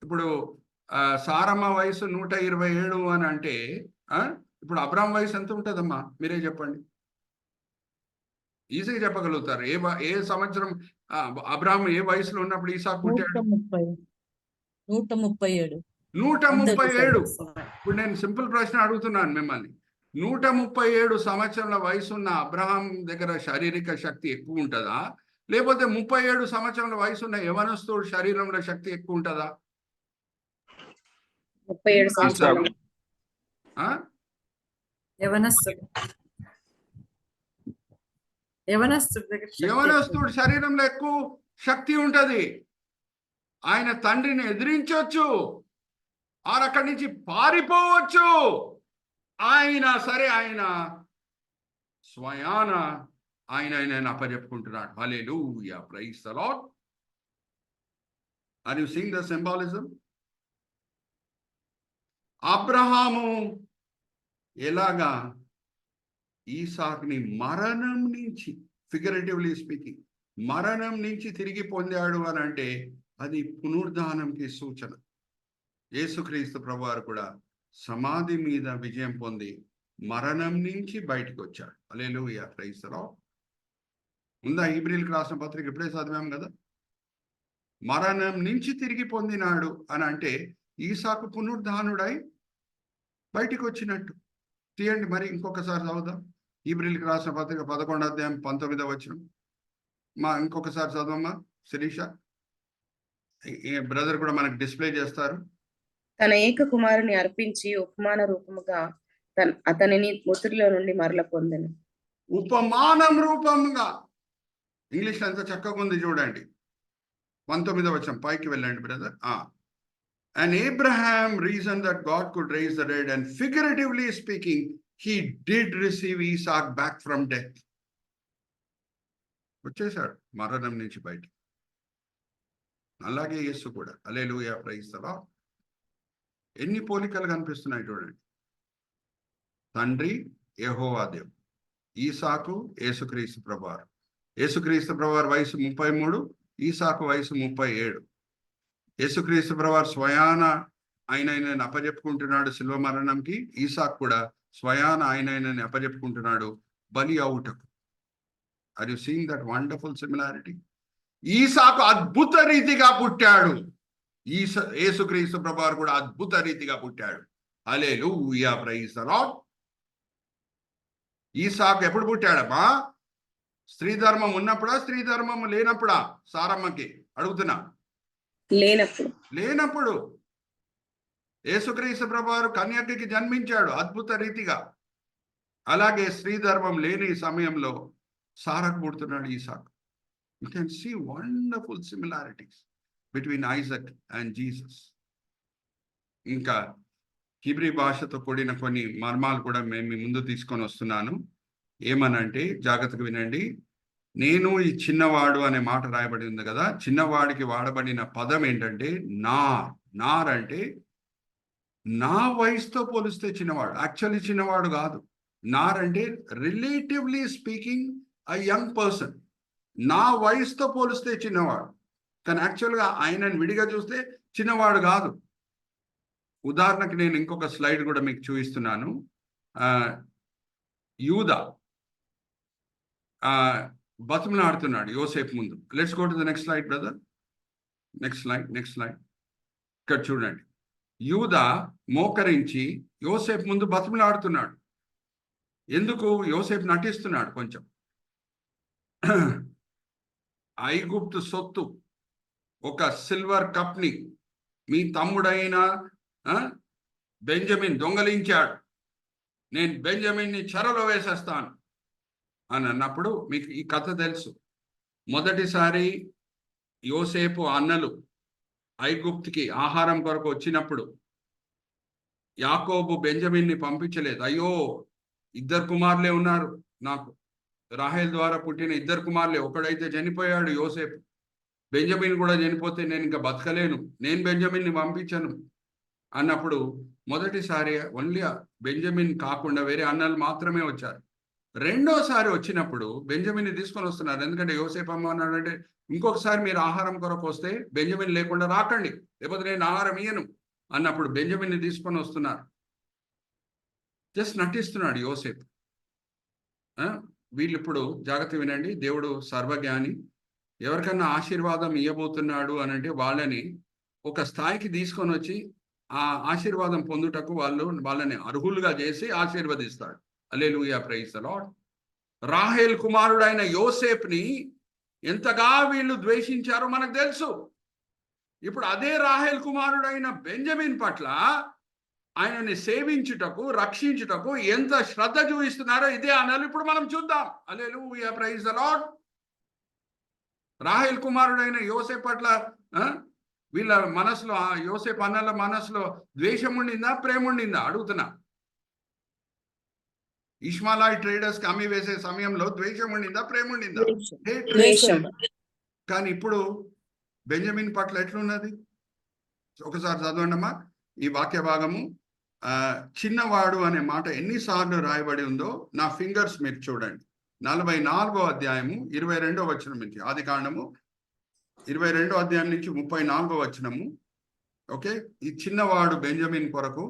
ఇప్పుడు సారమ్మ వయసు 127 అని అంటే ఇప్పుడు అబ్రామ్ వయసు ఎంత ఉంటుందమ్మా? మీరే చెప్పండి. ఈజీగా చెప్పగలుగుతారు. ఏ సంవత్సరం అబ్రామ్ ఏ వయసులో ఉన్నప్పుడు ఈసాక్ పుట్టాడు? 137. 137. ఇప్పుడు నేను సింపుల్ ప్రశ్న అడుగుతున్నాను మిమ్మల్ని. 137 సంవత్సరాల వయసున్న అబ్రహాం దగ్గర శారీరక శక్తి ఎక్కువ ఉంటుందా, లేకపోతే 37 సంవత్సరాల వయసున్న యవనస్తుడు శరీరంలో శక్తి ఎక్కువ ఉంటుందా? 37 సంవత్సరాలు. యవనస్తుడు శరీరంలో ఎక్కువ శక్తి ఉంటది. ఆయన తండ్రిని ఎదిరించవచ్చు, అక్కడి నుంచి పారిపోవచ్చు. ఆయన స్వయాన ఆయన అప్పచెప్పుకుంటున్నాడు. Hallelujah, praise the Lord. Are you seeing the symbolism? అబ్రహాము ఎలాగా ఈసాక్ని మరణం నుంచి, ఫిగరేటివ్లీ స్పీకింగ్, మరణం నుంచి తిరిగి పొందాడు అని అంటే అది పునరుద్ధానంకి సూచన. యేసుక్రీస్తు ప్రభువారు కూడా సమాధి మీద విజయం పొంది మరణం నుంచి బయటకు వచ్చాడు. హల్లెలూయా, ప్రైజ్ ద లార్డ్. ఉందా హీబ్రీయులకు రాసిన పత్రిక? ఇప్పుడే చదివాం కదా. మరణం నుంచి తిరిగి పొందినాడు అని అంటే ఈసాకు పునరుద్ధానుడై బయటికి వచ్చినట్టు. తీయండి మరి ఇంకొకసారి చదువుదాం. హీబ్రీయులకు రాసిన పత్రిక 11వ అధ్యాయం 19వ వచనం. ఇంకొకసారి చదవమ్మా శిరీష. బ్రదర్ కూడా మనకు డిస్ప్లే చేస్తారు. తన ఏక కుమారుని అర్పించి ఉపమాన రూపముగా అతనిని మృతుల్లో నుండి మరల పొందెను. ఉపమానం రూపంగా. ఇంగ్లీష్ ఎంత చక్కగా ఉంది చూడండి. 19వ వచనం పైకి వెళ్ళండి brother. And Abraham reasoned that God could raise the dead, and figuratively speaking, he did receive Isaac back from death. వచ్చేసాడు మరణం నుంచి బయట. అలాగే యేసు కూడా. హల్లెలూయా, ప్రైజ్ ద లార్డ్. ఎన్ని పోలికలు కనిపిస్తున్నాయి చూడండి. తండ్రి యెహోవా దేవుడు, ఈసాకు యేసుక్రీస్తు ప్రభువారు. యేసుక్రీస్తు ప్రభువారు వయసు 33, ఈసాకు వయసు 37. యేసుక్రీస్తు ప్రభువారు స్వయాన ఆయనని అప్పచెప్పుకుంటున్నాడు శిల్వ మరణంకి. ఈసాకు కూడా స్వయాన ఆయనని అప్పచెప్పుకుంటున్నాడు బలి అవుటకు. Are you seeing that wonderful similarity? ఈసాకు అద్భుత రీతిగా పుట్టాడు. యేసుక్రీస్తు ప్రభువారు కూడా అద్భుత రీతిగా పుట్టాడు. Hallelujah, praise the Lord. ఈసాకు ఎప్పుడు పుట్టాడమ్మా? స్త్రీ ధర్మం ఉన్నప్పుడా, స్త్రీ ధర్మం లేనప్పుడా? సారమ్మకి అడుగుతున్నా. లేనప్పుడు. యేసుక్రీస్తు ప్రభువారు కన్యకకి జన్మించాడు అద్భుత రీతిగా. అలాగే స్త్రీ ధర్మం లేని సమయంలో సారకు పుడుతున్నాడు ఈసాకు. You can see wonderful similarities between Isaac and Jesus. ఇంకా హీబ్రీ భాషతో కూడిన కొన్ని మర్మాలు కూడా మేము మీ ముందు తీసుకొని వస్తున్నాను. ఏమనంటే జాగ్రత్తగా వినండి. నేను ఈ చిన్నవాడు అనే మాట రాయబడి ఉంది కదా. చిన్నవాడికి వాడబడిన పదం ఏంటంటే నార్ అంటే నా వయసుతో పోలిస్తే చిన్నవాడు. యాక్చువల్లీ చిన్నవాడు కాదు. నార్ అంటే relatively speaking a young person. నా వయసుతో పోలిస్తే చిన్నవాడు, కానీ యాక్చువల్గా ఆయనను విడిగా చూస్తే చిన్నవాడు కాదు. ఉదాహరణకి నేను ఇంకొక స్లైడ్ కూడా మీకు చూపిస్తున్నాను. యూదా బతిమలాడుతున్నాడు యోసేపు ముందు. Let's go to the next slide brother. Next slide. ఇక్కడ చూడండి, యూదా మోకరించి యోసేపు ముందు బతిమలాడుతున్నాడు. ఎందుకు? యోసేపు నటిస్తున్నాడు కొంచెం. ఐగుప్తు సొత్తు ఒక సిల్వర్ కప్ని మీ తమ్ముడైన బెంజమిన్ దొంగలించాడు, నేను బెంజమిన్ని చెరలో వేసేస్తాను అని అన్నప్పుడు మీకు ఈ కథ తెలుసు. మొదటిసారి యోసేపు అన్నలు ఐగుప్తుకి ఆహారం కొరకు వచ్చినప్పుడు యాకోబు బెంజమిన్ని పంపించలేదు. అయ్యో, 2 కుమారులే ఉన్నారు నాకు, రాహేల్ ద్వారా పుట్టిన 2 కుమారులే, ఒకడైతే చనిపోయాడు యోసేపు, బెంజమిన్ కూడా చనిపోతే నేను ఇంకా బతకలేను, నేను బెంజమిన్ని పంపించను అన్నప్పుడు మొదటిసారి ఓన్లీ బెంజమిన్ కాకుండా వేరే అన్నలు మాత్రమే వచ్చారు. రెండోసారి వచ్చినప్పుడు బెంజమిన్ని తీసుకొని వస్తున్నారు. ఎందుకంటే యోసేపు అమ్మ అన్నాడంటే, ఇంకొకసారి మీరు ఆహారం కొరకు వస్తే బెంజమిన్ లేకుండా రాకండి, లేకపోతే నేను ఆహారం ఇయ్యను అన్నప్పుడు బెంజమిన్ని తీసుకొని వస్తున్నారు. జస్ట్ నటిస్తున్నాడు యోసేపు. వీళ్ళు ఇప్పుడు జాగ్రత్త వినండి, దేవుడు సర్వజ్ఞాని. ఎవరికన్నా ఆశీర్వాదం ఇవ్వబోతున్నాడు అని అంటే వాళ్ళని ఒక స్థాయికి తీసుకొని వచ్చి ఆ ఆశీర్వాదం పొందుటకు వాళ్ళని అర్హులుగా చేసి ఆశీర్వదిస్తాడు. హల్లెలూయా, ప్రైజ్ ది లార్డ్. రాహేల్ కుమారుడైన యోసేపుని ఎంతగా వీళ్ళు ద్వేషించారో మనకు తెలుసు. ఇప్పుడు అదే రాహేల్ కుమారుడైన బెంజమిన్ పట్ల ఆయనని సేవించుటకు, రక్షించుటకు ఎంత శ్రద్ధ చూపిస్తున్నారో ఇదే అన్నలు ఇప్పుడు మనం చూద్దాం. హల్లెలూయా, ప్రైజ్ ది లార్డ్. రాహేల్ కుమారుడైన యోసేపు పట్ల వీళ్ళ మనసులో, యోసేపు అన్నల మనసులో ద్వేషం ఉండిందా, ప్రేమ ఉండిందా అడుగుతున్నా. ఇష్మాలాయ్ ట్రేడర్స్ కి అమ్మి వేసే సమయంలో ద్వేషం ఉండిందా, ప్రేమ ఉండిందా? కానీ ఇప్పుడు బెంజమిన్ పట్ల ఎట్లున్నది? ఒకసారి చదవండమ్మా ఈ వాక్య భాగము. చిన్నవాడు అనే మాట ఎన్నిసార్లు రాయబడి ఉందో నా ఫింగర్స్ మీరు చూడండి. 44వ అధ్యాయము 22వ వచనం నుంచి, ఆది కాండము 22వ అధ్యాయం నుంచి 34వ వచనము. ఓకే, ఈ చిన్నవాడు బెంజమిన్ కొరకు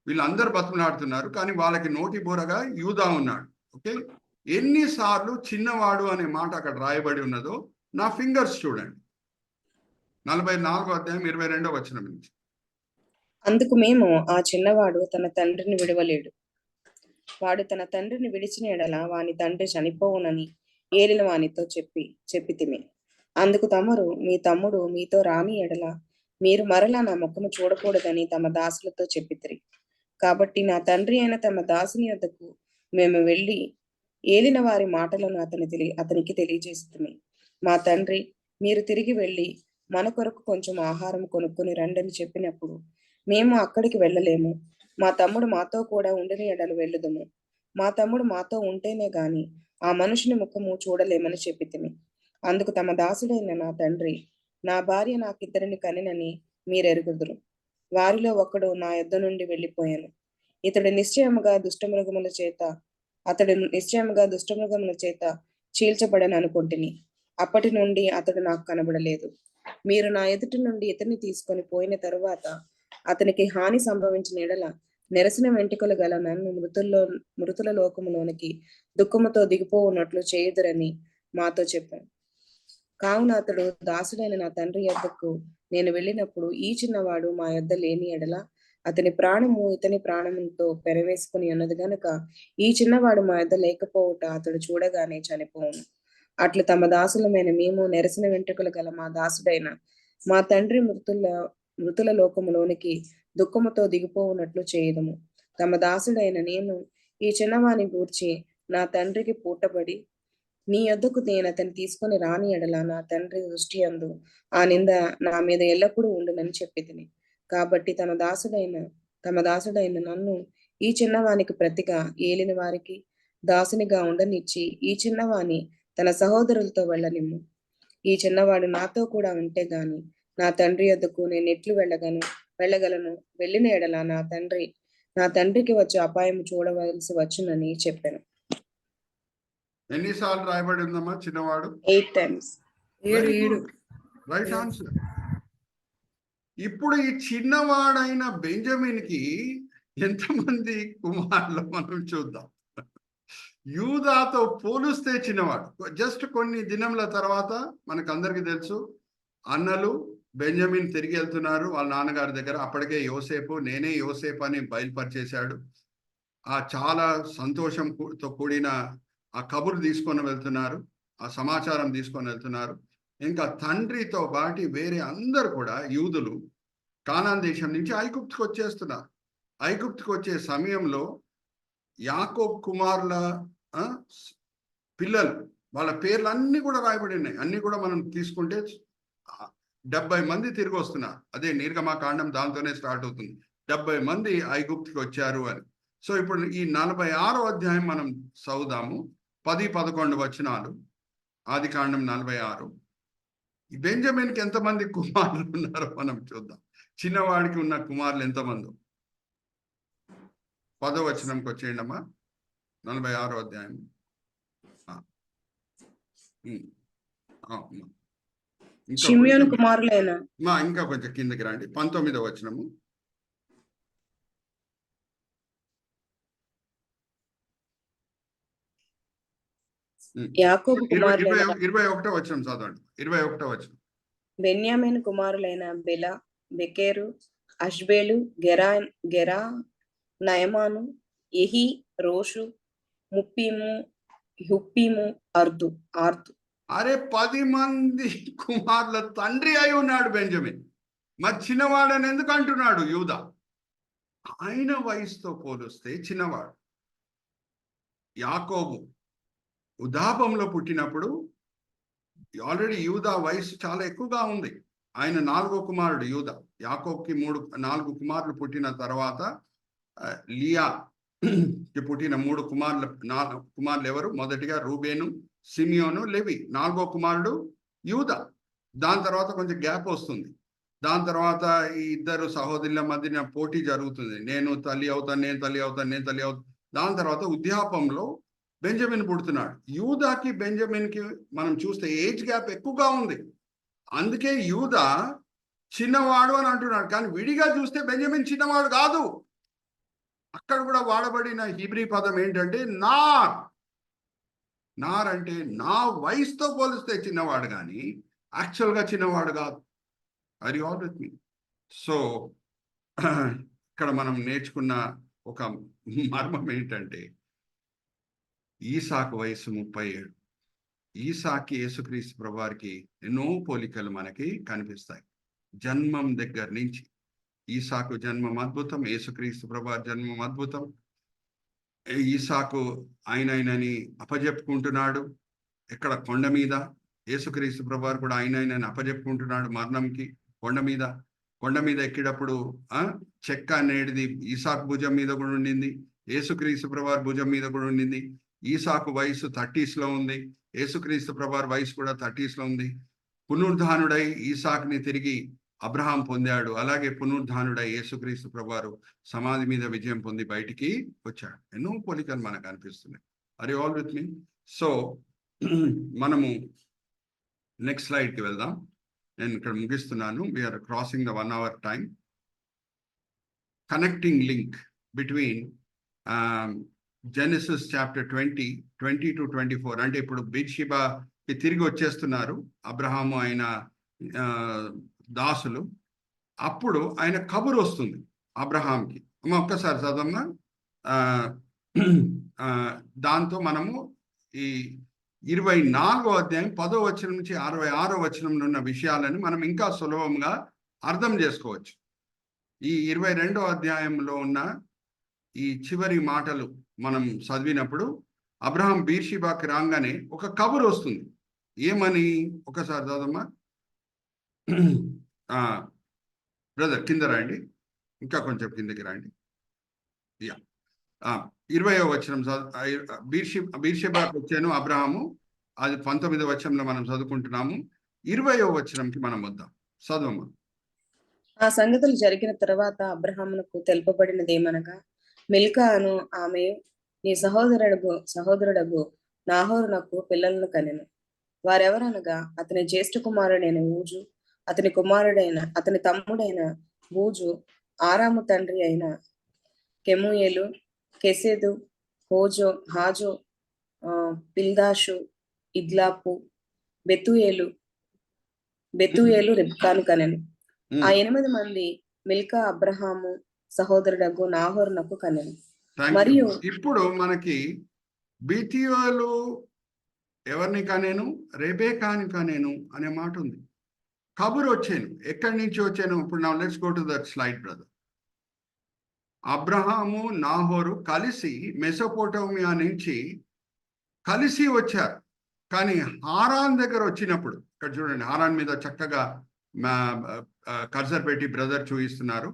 వీళ్ళందరూ బతుకులాడుతున్నారు, కానీ వాళ్ళకి నోటి బోరగా యూదా ఉన్నాడు. ఓకే, ఎన్నిసార్లు చిన్నవాడు అనే మాట అక్కడ రాయబడి ఉన్నదో నా ఫింగర్స్ చూడండి. 44వ అధ్యాయం 22వ వచనం నుంచి. అందుకు మేము, ఆ చిన్నవాడు తన తండ్రిని విడవలేడు, వాడు తన తండ్రిని విడిచిన ఎడల వాని తండ్రి చనిపోవునని ఏలిన వానితో చెప్పితిమి. అందుకు తమరు, మీ తమ్ముడు మీతో రాని ఎడల మీరు మరలా నా ముఖము చూడకూడదని తమ దాసులతో చెప్పితిరి. కాబట్టి నా తండ్రి అయిన తమ దాసుని వద్దకు మేము వెళ్ళి ఏలిన వారి మాటలను అతనికి తెలియజేస్తుమి. మా తండ్రి, మీరు తిరిగి వెళ్ళి మన కొరకు కొంచెం ఆహారం కొనుక్కొని రండని చెప్పినప్పుడు మేము అక్కడికి వెళ్ళలేము, మా తమ్ముడు మాతో కూడా ఉండిన ఎడలు వెళ్ళుదుము, మా తమ్ముడు మాతో ఉంటేనే గాని ఆ మనుషుని ముఖము చూడలేమని చెప్పితిమి. అందుకు తమ దాసుడైన నా తండ్రి, నా భార్య నాకిద్దరిని కనినని మీరెరుగుదురు, వారిలో ఒకడు నా యొద్ద నుండి వెళ్ళిపోయాను, అతడు నిశ్చయముగా దుష్టమృగముల చేత చీల్చబడని అనుకుంటుని, అప్పటి నుండి అతడు నాకు కనబడలేదు. మీరు నా ఎదుటి నుండి ఇతన్ని తీసుకొని పోయిన తరువాత అతనికి హాని సంభవించిన ఎడల నెరసిన వెంట్రుకలు గల నన్ను మృతుల లోకములోనికి దుఃఖముతో దిగిపోవున్నట్లు చేయుదురని మాతో చెప్పాను. కావున అతడు దాసుడైన నా తండ్రి యొద్దకు నేను వెళ్ళినప్పుడు ఈ చిన్నవాడు మా యొద్ద లేని ఎడల అతని ప్రాణము ఇతని ప్రాణముతో పెరవేసుకుని ఉన్నది గనుక ఈ చిన్నవాడు మా యొద్ద లేకపోవుట అతడు చూడగానే చనిపోవును. అట్లు తమ దాసులమైన మేము నెరసిన వెంట్రుకలు గల మా దాసుడైన మా తండ్రి మృతుల లోకములోనికి దుఃఖముతో దిగిపోవునట్లు చేయదము. తమ దాసుడైన నేను ఈ చిన్నవాని గూర్చి నా తండ్రికి పూటబడి నీ యొద్దకు నేను అతన్ని తీసుకొని రాని ఎడల నా తండ్రి దృష్టి యందు ఆ నింద నా మీద ఎల్లప్పుడూ ఉండునని చెప్పితిని. కాబట్టి తమ దాసుడైన నన్ను ఈ చిన్నవానికి ప్రతిగా ఏలిన వారికి దాసునిగా ఉండనిచ్చి ఈ చిన్నవాని తన సహోదరులతో వెళ్ళనిమ్ము. ఈ చిన్నవాడు నాతో కూడా ఉంటే గాని నా తండ్రి యొద్దకు నేను ఎట్లు వెళ్ళగలను, వెళ్ళిన ఎడల నా తండ్రికి వచ్చే అపాయం చూడవలసి వచ్చునని చెప్పాను. ఎన్నిసార్లు రాయబడి ఉందమ్మా చిన్నవాడు? 8 times. 7. Right answer. ఇప్పుడు ఈ చిన్నవాడైన బెంజమిన్ కి ఎంతమంది కుమారులు మనం చూద్దాం. యూదాతో పోలిస్తే చిన్నవాడు. జస్ట్ కొన్ని దినముల తర్వాత మనకందరికీ తెలుసు, అన్నలు బెంజమిన్ తిరిగి వెళ్తున్నారు వాళ్ళ నాన్నగారి దగ్గర. అప్పటికే యోసేపు నేనే యోసేపు అని బయలుపరిచేశాడు. ఆ చాలా సంతోషంతో కూడిన ఆ కబురు తీసుకొని వెళ్తున్నారు, ఆ సమాచారం తీసుకొని వెళ్తున్నారు. ఇంకా తండ్రితో పాటి వేరే అందరు కూడా యూదులు కానాన్ దేశం నుంచి ఐగుప్తుకు వచ్చేస్తున్నారు. ఐగుప్తుకు వచ్చే సమయంలో యాకోబు కుమారుల పిల్లలు వాళ్ళ పేర్లు అన్ని కూడా రాయబడి ఉన్నాయి. అన్ని కూడా మనం తీసుకుంటే 70 మంది తిరిగి వస్తున్నారు. అదే నిర్గమకాండం దాంతోనే స్టార్ట్ అవుతుంది. 70 మంది ఐగుప్తుకి వచ్చారు అని. సో ఇప్పుడు ఈ 46వ అధ్యాయం మనం చదువుదాము. 10-11 వచనాలు. ఆదికాండం 46. బెంజమిన్కి ఎంతమంది కుమారులు ఉన్నారో మనం చూద్దాం. చిన్నవాడికి ఉన్న కుమారులు ఎంతమంది? 10వ వచనంకి వచ్చేయండి అమ్మా. 46వ అధ్యాయం. షిమ్యోను కుమారులైన ఇంకా కొంచెం కిందకి రండి. 19వ వచనము. యాకోబు కుమారులైన 21వ వచనం చదవండి. 21వ వచనం. బెన్యామీను కుమారులైన బెల, బెకెరు, అష్బేలు, గెరా, నయమాను, ఎహి, రోషు, ముప్పీము, హుప్పీము, ఆర్దు. అరే 10 మంది కుమారుల తండ్రి అయి ఉన్నాడు బెంజమిన్. మరి చిన్నవాడని ఎందుకు అంటున్నాడు యూదా? ఆయన వయసుతో పోలిస్తే చిన్నవాడు. యాకోబు వృద్ధాపంలో పుట్టినప్పుడు ఆల్రెడీ యూదా వయసు చాలా ఎక్కువగా ఉంది. ఆయన 4వ కుమారుడు యూదా. యాకోబుకి 4 కుమారులు పుట్టిన తర్వాత లియాకి పుట్టిన 4 కుమారులు ఎవరు? మొదటిగా రూబేను, సిమియోను, లెవి. 4వ కుమారుడు యూదా. దాని తర్వాత కొంచెం గ్యాప్ వస్తుంది. దాని తర్వాత ఈ ఇద్దరు సహోదరుల మధ్యన పోటీ జరుగుతుంది. నేను తల్లి అవుతాను. దాని తర్వాత వృద్ధాపంలో బెంజమిన్ పుడుతున్నాడు. యూదాకి బెంజమిన్కి మనం చూస్తే ఏజ్ గ్యాప్ ఎక్కువగా ఉంది. అందుకే యూదా చిన్నవాడు అని అంటున్నాడు. కానీ విడిగా చూస్తే బెంజమిన్ చిన్నవాడు కాదు. అక్కడ కూడా వాడబడిన హీబ్రీ పదం ఏంటంటే నార్ అంటే నా వయసుతో పోలిస్తే చిన్నవాడు, కానీ యాక్చువల్గా చిన్నవాడు కాదు. Are you all with me? So ఇక్కడ మనం నేర్చుకున్న ఒక మర్మం ఏంటంటే ఈసాకు వయసు 37. ఈసాకి యేసుక్రీస్తు ప్రభువారికి ఎన్నో పోలికలు మనకి కనిపిస్తాయి. జన్మం దగ్గర నుంచి ఈసాకు జన్మం అద్భుతం, యేసుక్రీస్తు ప్రభువారి జన్మం అద్భుతం. ఈసాకు ఆయనని అప్పజెప్పుకుంటున్నాడు. ఇక్కడ కొండ మీద యేసుక్రీస్తు ప్రభువారు కూడా ఆయనని అప్పజెప్పుకుంటున్నాడు మరణంకి. కొండ మీద ఎక్కేటప్పుడు చెక్క అనేది ఈసాకు భుజం మీద కూడా ఉండింది, యేసుక్రీస్తు ప్రభువారి భుజం మీద కూడా ఉండింది. ఈసాకు వయసు 30s లో ఉంది, యేసుక్రీస్తు ప్రభువారి వయసు కూడా 30s లో ఉంది. పునరుద్ధానుడై ఈసాకుని తిరిగి అబ్రహాం పొందాడు. అలాగే పునరుద్ధానుడై యేసుక్రీస్తు ప్రభువారు సమాధి మీద విజయం పొంది బయటికి వచ్చాడు. ఎన్నో పోలికలు మనకు అనిపిస్తున్నాయి. Are you all with me? So మనము నెక్స్ట్ స్లైడ్కి వెళ్దాం. నేను ఇక్కడ ముగిస్తున్నాను. We're crossing the 1 hour time. Connecting link between Genesis chapter 20-24. అంటే ఇప్పుడు బెత్షెబాకి తిరిగి వచ్చేస్తున్నారు అబ్రహాము ఆయన దాసులు. అప్పుడు ఆయన కబురు వస్తుంది అబ్రహాంకి. ఒక్కసారి చదవమ్మా. దాంతో మనము ఈ 24వ అధ్యాయం 10వ వచనం నుంచి 66వ వచనంలో ఉన్న విషయాలను మనం ఇంకా సులభంగా అర్థం చేసుకోవచ్చు. ఈ 22వ అధ్యాయంలో ఉన్న ఈ చివరి మాటలు మనం చదివినప్పుడు అబ్రహాం బీర్షిబాకి రాగానే ఒక కబురు వస్తుంది. ఏమని? ఒకసారి చదవమ్మా. బ్రదర్ కింద రండి, ఇంకా కొంచెం కిందకి రండి. 20వ వచనం బీర్షెబాకు వచ్చాను అబ్రహాము. అది 19వ వచనంలో మనం చదువుకుంటున్నాము. 20వ వచనంకి మనం వద్దాం. చదవమ్మా. ఆ సంగతులు జరిగిన తర్వాత అబ్రహామునకు తెలుపబడినది ఏమనగా, మిల్కాను ఆమె నీ సహోదరుడగు నాహోరునకు పిల్లలను కనెను. వారెవరనగా అతని జ్యేష్ఠ కుమారుడైన ఊజు, అతని తమ్ముడైన బూజు, ఆరాము తండ్రి అయిన కెమూయేలు, కెసెదు, హాజో, పిల్దాషు, ఇద్లాపు, బెతుయేలు రిబ్కాను కనెను. ఆ 8 మంది మిల్కా అబ్రహాము సహోదరుడగు నాహోరునకు కనెను. మరియు ఇప్పుడు మనకి బెతూయేలు ఎవరిని కనేను? రెబెకాని కనేను అనే మాట ఉంది. కబురు వచ్చాను. ఎక్కడి నుంచి వచ్చాను? ఇప్పుడు నా let's go to that slide brother. అబ్రహాము నాహోరు కలిసి మెసొపోటేమియా నుంచి కలిసి వచ్చారు. కానీ హారాన్ దగ్గర వచ్చినప్పుడు, ఇక్కడ చూడండి, హారాన్ మీద చక్కగా కర్సర్ పెట్టి బ్రదర్ చూపిస్తున్నారు.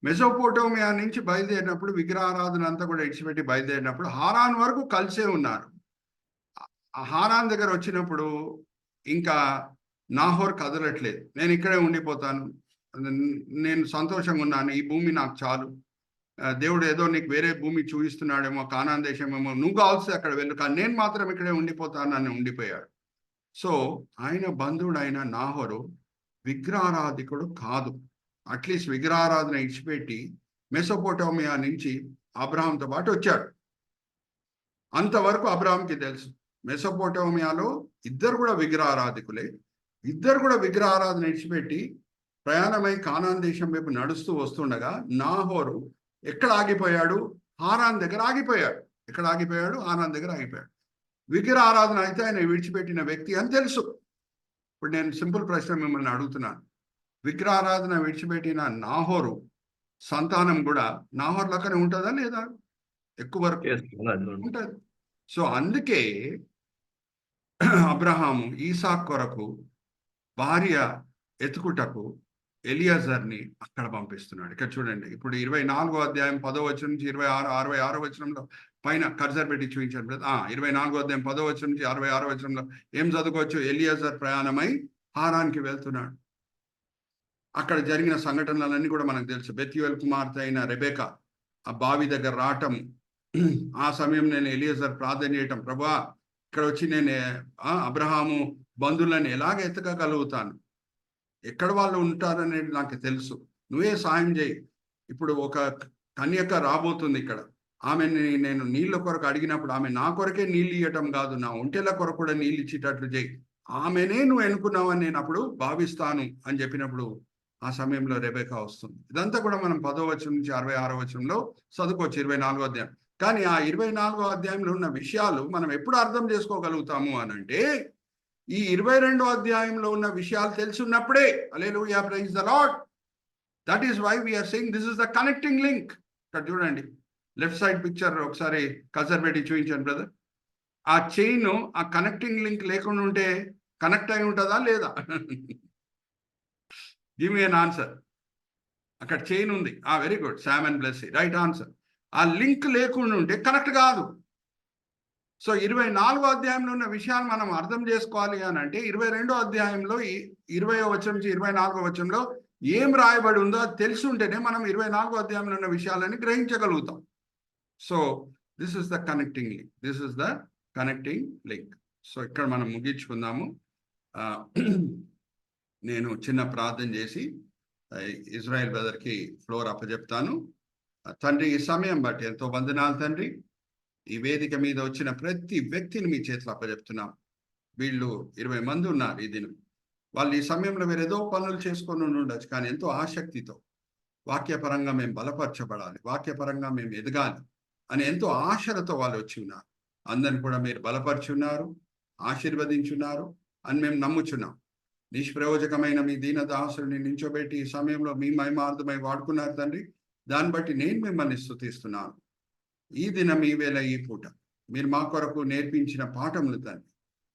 మెసొపోటేమియా నుంచి బయలుదేరినప్పుడు, విగ్రహారాధన అంతా కూడా ఇడిచిపెట్టి బయలుదేరినప్పుడు హారాన్ వరకు కలిసే ఉన్నారు. హారాన్ దగ్గర వచ్చినప్పుడు ఇంకా నాహోర్ కదలట్లేదు. నేను ఇక్కడే ఉండిపోతాను, నేను సంతోషంగా ఉన్నాను, ఈ భూమి నాకు చాలు, దేవుడు ఏదో నీకు వేరే భూమి చూపిస్తున్నాడేమో, కానాన్ దేశమేమో, నువ్వు కావాల్సి అక్కడ వెళ్ళు, కానీ నేను మాత్రం ఇక్కడే ఉండిపోతాను అని ఉండిపోయాడు. సో ఆయన బంధువుడైన నాహోరు విగ్రహారాధికుడు కాదు. అట్లీస్ట్ విగ్రహారాధన ఇచ్చిపెట్టి మెసొపోటేమియా నుంచి అబ్రహాంతో పాటు వచ్చాడు. అంతవరకు అబ్రహాంకి తెలుసు మెసొపోటేమియాలో ఇద్దరు కూడా విగ్రహారాధికులే. ఇద్దరు కూడా విగ్రహారాధన ఇచ్చిపెట్టి ప్రయాణమై కానాన్ దేశం వైపు నడుస్తూ వస్తుండగా నాహోరు ఎక్కడ ఆగిపోయాడు? హారాన్ దగ్గర ఆగిపోయాడు. ఎక్కడ ఆగిపోయాడు? హారాన్ దగ్గర ఆగిపోయాడు. విగ్రహారాధన అయితే ఆయన విడిచిపెట్టిన వ్యక్తి అని తెలుసు. ఇప్పుడు నేను సింపుల్ ప్రశ్న మిమ్మల్ని అడుగుతున్నాను. విగ్రహారాధన విడిచిపెట్టిన నాహోరు సంతానం కూడా నాహోరు లెక్కనే ఉంటుందా లేదా? ఎక్కువ వరకు ఉంటుంది. సో అందుకే అబ్రహాము ఈసాకు కొరకు భార్య ఎతుకుటకు ఎలియాజర్ని అక్కడ పంపిస్తున్నాడు. ఇక్కడ చూడండి, ఇప్పుడు 24వ అధ్యాయం 10వ వచనం నుంచి 66వ వచనంలో పైన కర్సర్ పెట్టి చూపించాను. 24వ అధ్యాయం 10వ వచనం నుంచి 66వ వచనంలో ఏం చదువుకోవచ్చు? ఎలియాజర్ ప్రయాణమై హారాన్కి వెళ్తున్నాడు. అక్కడ జరిగిన సంఘటనలన్నీ కూడా మనకు తెలుసు. బెతూయేలు కుమార్తె అయిన రెబెకా ఆ బావి దగ్గర రావటం, ఆ సమయం నేను ఎలియాజర్ ప్రార్థన చేయటం, ప్రభువా ఇక్కడ వచ్చి నేను అబ్రహాము బంధువులను ఎలాగ ఎతకగలుగుతాను, ఎక్కడ వాళ్ళు ఉంటారనేది నాకు తెలుసు, నువ్వే సాయం చేయి. ఇప్పుడు ఒక కన్యక రాబోతుంది ఇక్కడ, ఆమెని నేను నీళ్ళ కొరకు అడిగినప్పుడు ఆమె నా కొరకే నీళ్ళు ఇవ్వటం కాదు, నా ఒంటెల కొరకు కూడా నీళ్ళు ఇచ్చేటట్లు చేయి, ఆమెనే నువ్వు ఎన్నుకున్నావని నేను అప్పుడు భావిస్తాను అని చెప్పినప్పుడు ఆ సమయంలో రెబెకా వస్తుంది. ఇదంతా కూడా మనం 10వ వచనం నుంచి 66వ వచనంలో చదువుకోవచ్చు, 24వ అధ్యాయం. కానీ ఆ 24వ అధ్యాయంలో ఉన్న విషయాలు మనం ఎప్పుడు అర్థం చేసుకోగలుగుతాము అని అంటే, ఈ 22వ అధ్యాయంలో ఉన్న విషయాలు తెలుసున్నప్పుడే. Hallelujah, praise the Lord. That is why we are saying this is the connecting link. ఇక్కడ చూడండి, లెఫ్ట్ సైడ్ పిక్చర్ ఒకసారి కర్సర్ పెట్టి చూపించాను బ్రదర్. ఆ చైన్, ఆ కనెక్టింగ్ లింక్ లేకుండా ఉంటే కనెక్ట్ అయి ఉంటుందా లేదా? Give me an answer. అక్కడ చైన్ ఉంది, very good, Sam and Blessy, right answer. ఆ లింక్ లేకుండా ఉంటే కనెక్ట్ కాదు. సో 24వ అధ్యాయంలో ఉన్న విషయాలు మనం అర్థం చేసుకోవాలి అని అంటే 22వ అధ్యాయంలో 20వ వచనం నుంచి 24వ వచనంలో ఏం రాయబడి ఉందో అది తెలిసి ఉంటేనే మనం 24వ అధ్యాయంలో ఉన్న విషయాలని గ్రహించగలుగుతాం. So this is the connecting link, this is the connecting link. సో ఇక్కడ మనం ముగించుకుందాము. నేను చిన్న ప్రార్థన చేసి ఇజ్రాయెల్ బ్రదర్కి ఫ్లోర్ అప్పచెప్తాను. తండ్రి, ఈ సమయం బట్టి ఎంతో వందనాలు తండ్రి. ఈ వేదిక మీద వచ్చిన ప్రతి వ్యక్తిని మీ చేతిలో అప్పచెప్తున్నాం. వీళ్ళు 20 మంది ఉన్నారు ఈ దినం. వాళ్ళు ఈ సమయంలో వేరేదో పనులు చేసుకొని ఉండొచ్చు, కానీ ఎంతో ఆసక్తితో వాక్యపరంగా మేము బలపరచబడాలి, వాక్యపరంగా మేము ఎదగాలి అని ఎంతో ఆశలతో వాళ్ళు వచ్చి ఉన్నారు. అందరిని కూడా మీరు బలపరుచున్నారు, ఆశీర్వదించున్నారు అని మేము నమ్ముచున్నాం. నిష్ప్రయోజకమైన మీ దీనదాసుని నించోబెట్టి ఈ సమయంలో మీ మహిమార్థమై వాడుకున్నారు తండ్రి. దాన్ని బట్టి నేను మిమ్మల్ని స్తుతిస్తున్నాను. ఈ దినం, ఈ వేళ, ఈ పూట మీరు మా కొరకు నేర్పించిన పాఠములు తండ్రి,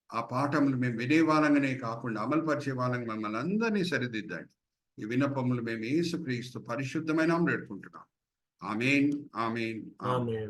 ఆ పాఠములు మేము వినే వాళ్ళంగానే కాకుండా అమలుపరిచే వాళ్ళని మమ్మల్ని అందరినీ సరిదిద్దండి. ఈ విన్నపములు మేము యేసుక్రీస్తు పరిశుద్ధమైన పెట్టుకుంటున్నాం. ఆమేన్, ఆమేన్, ఆమేన్.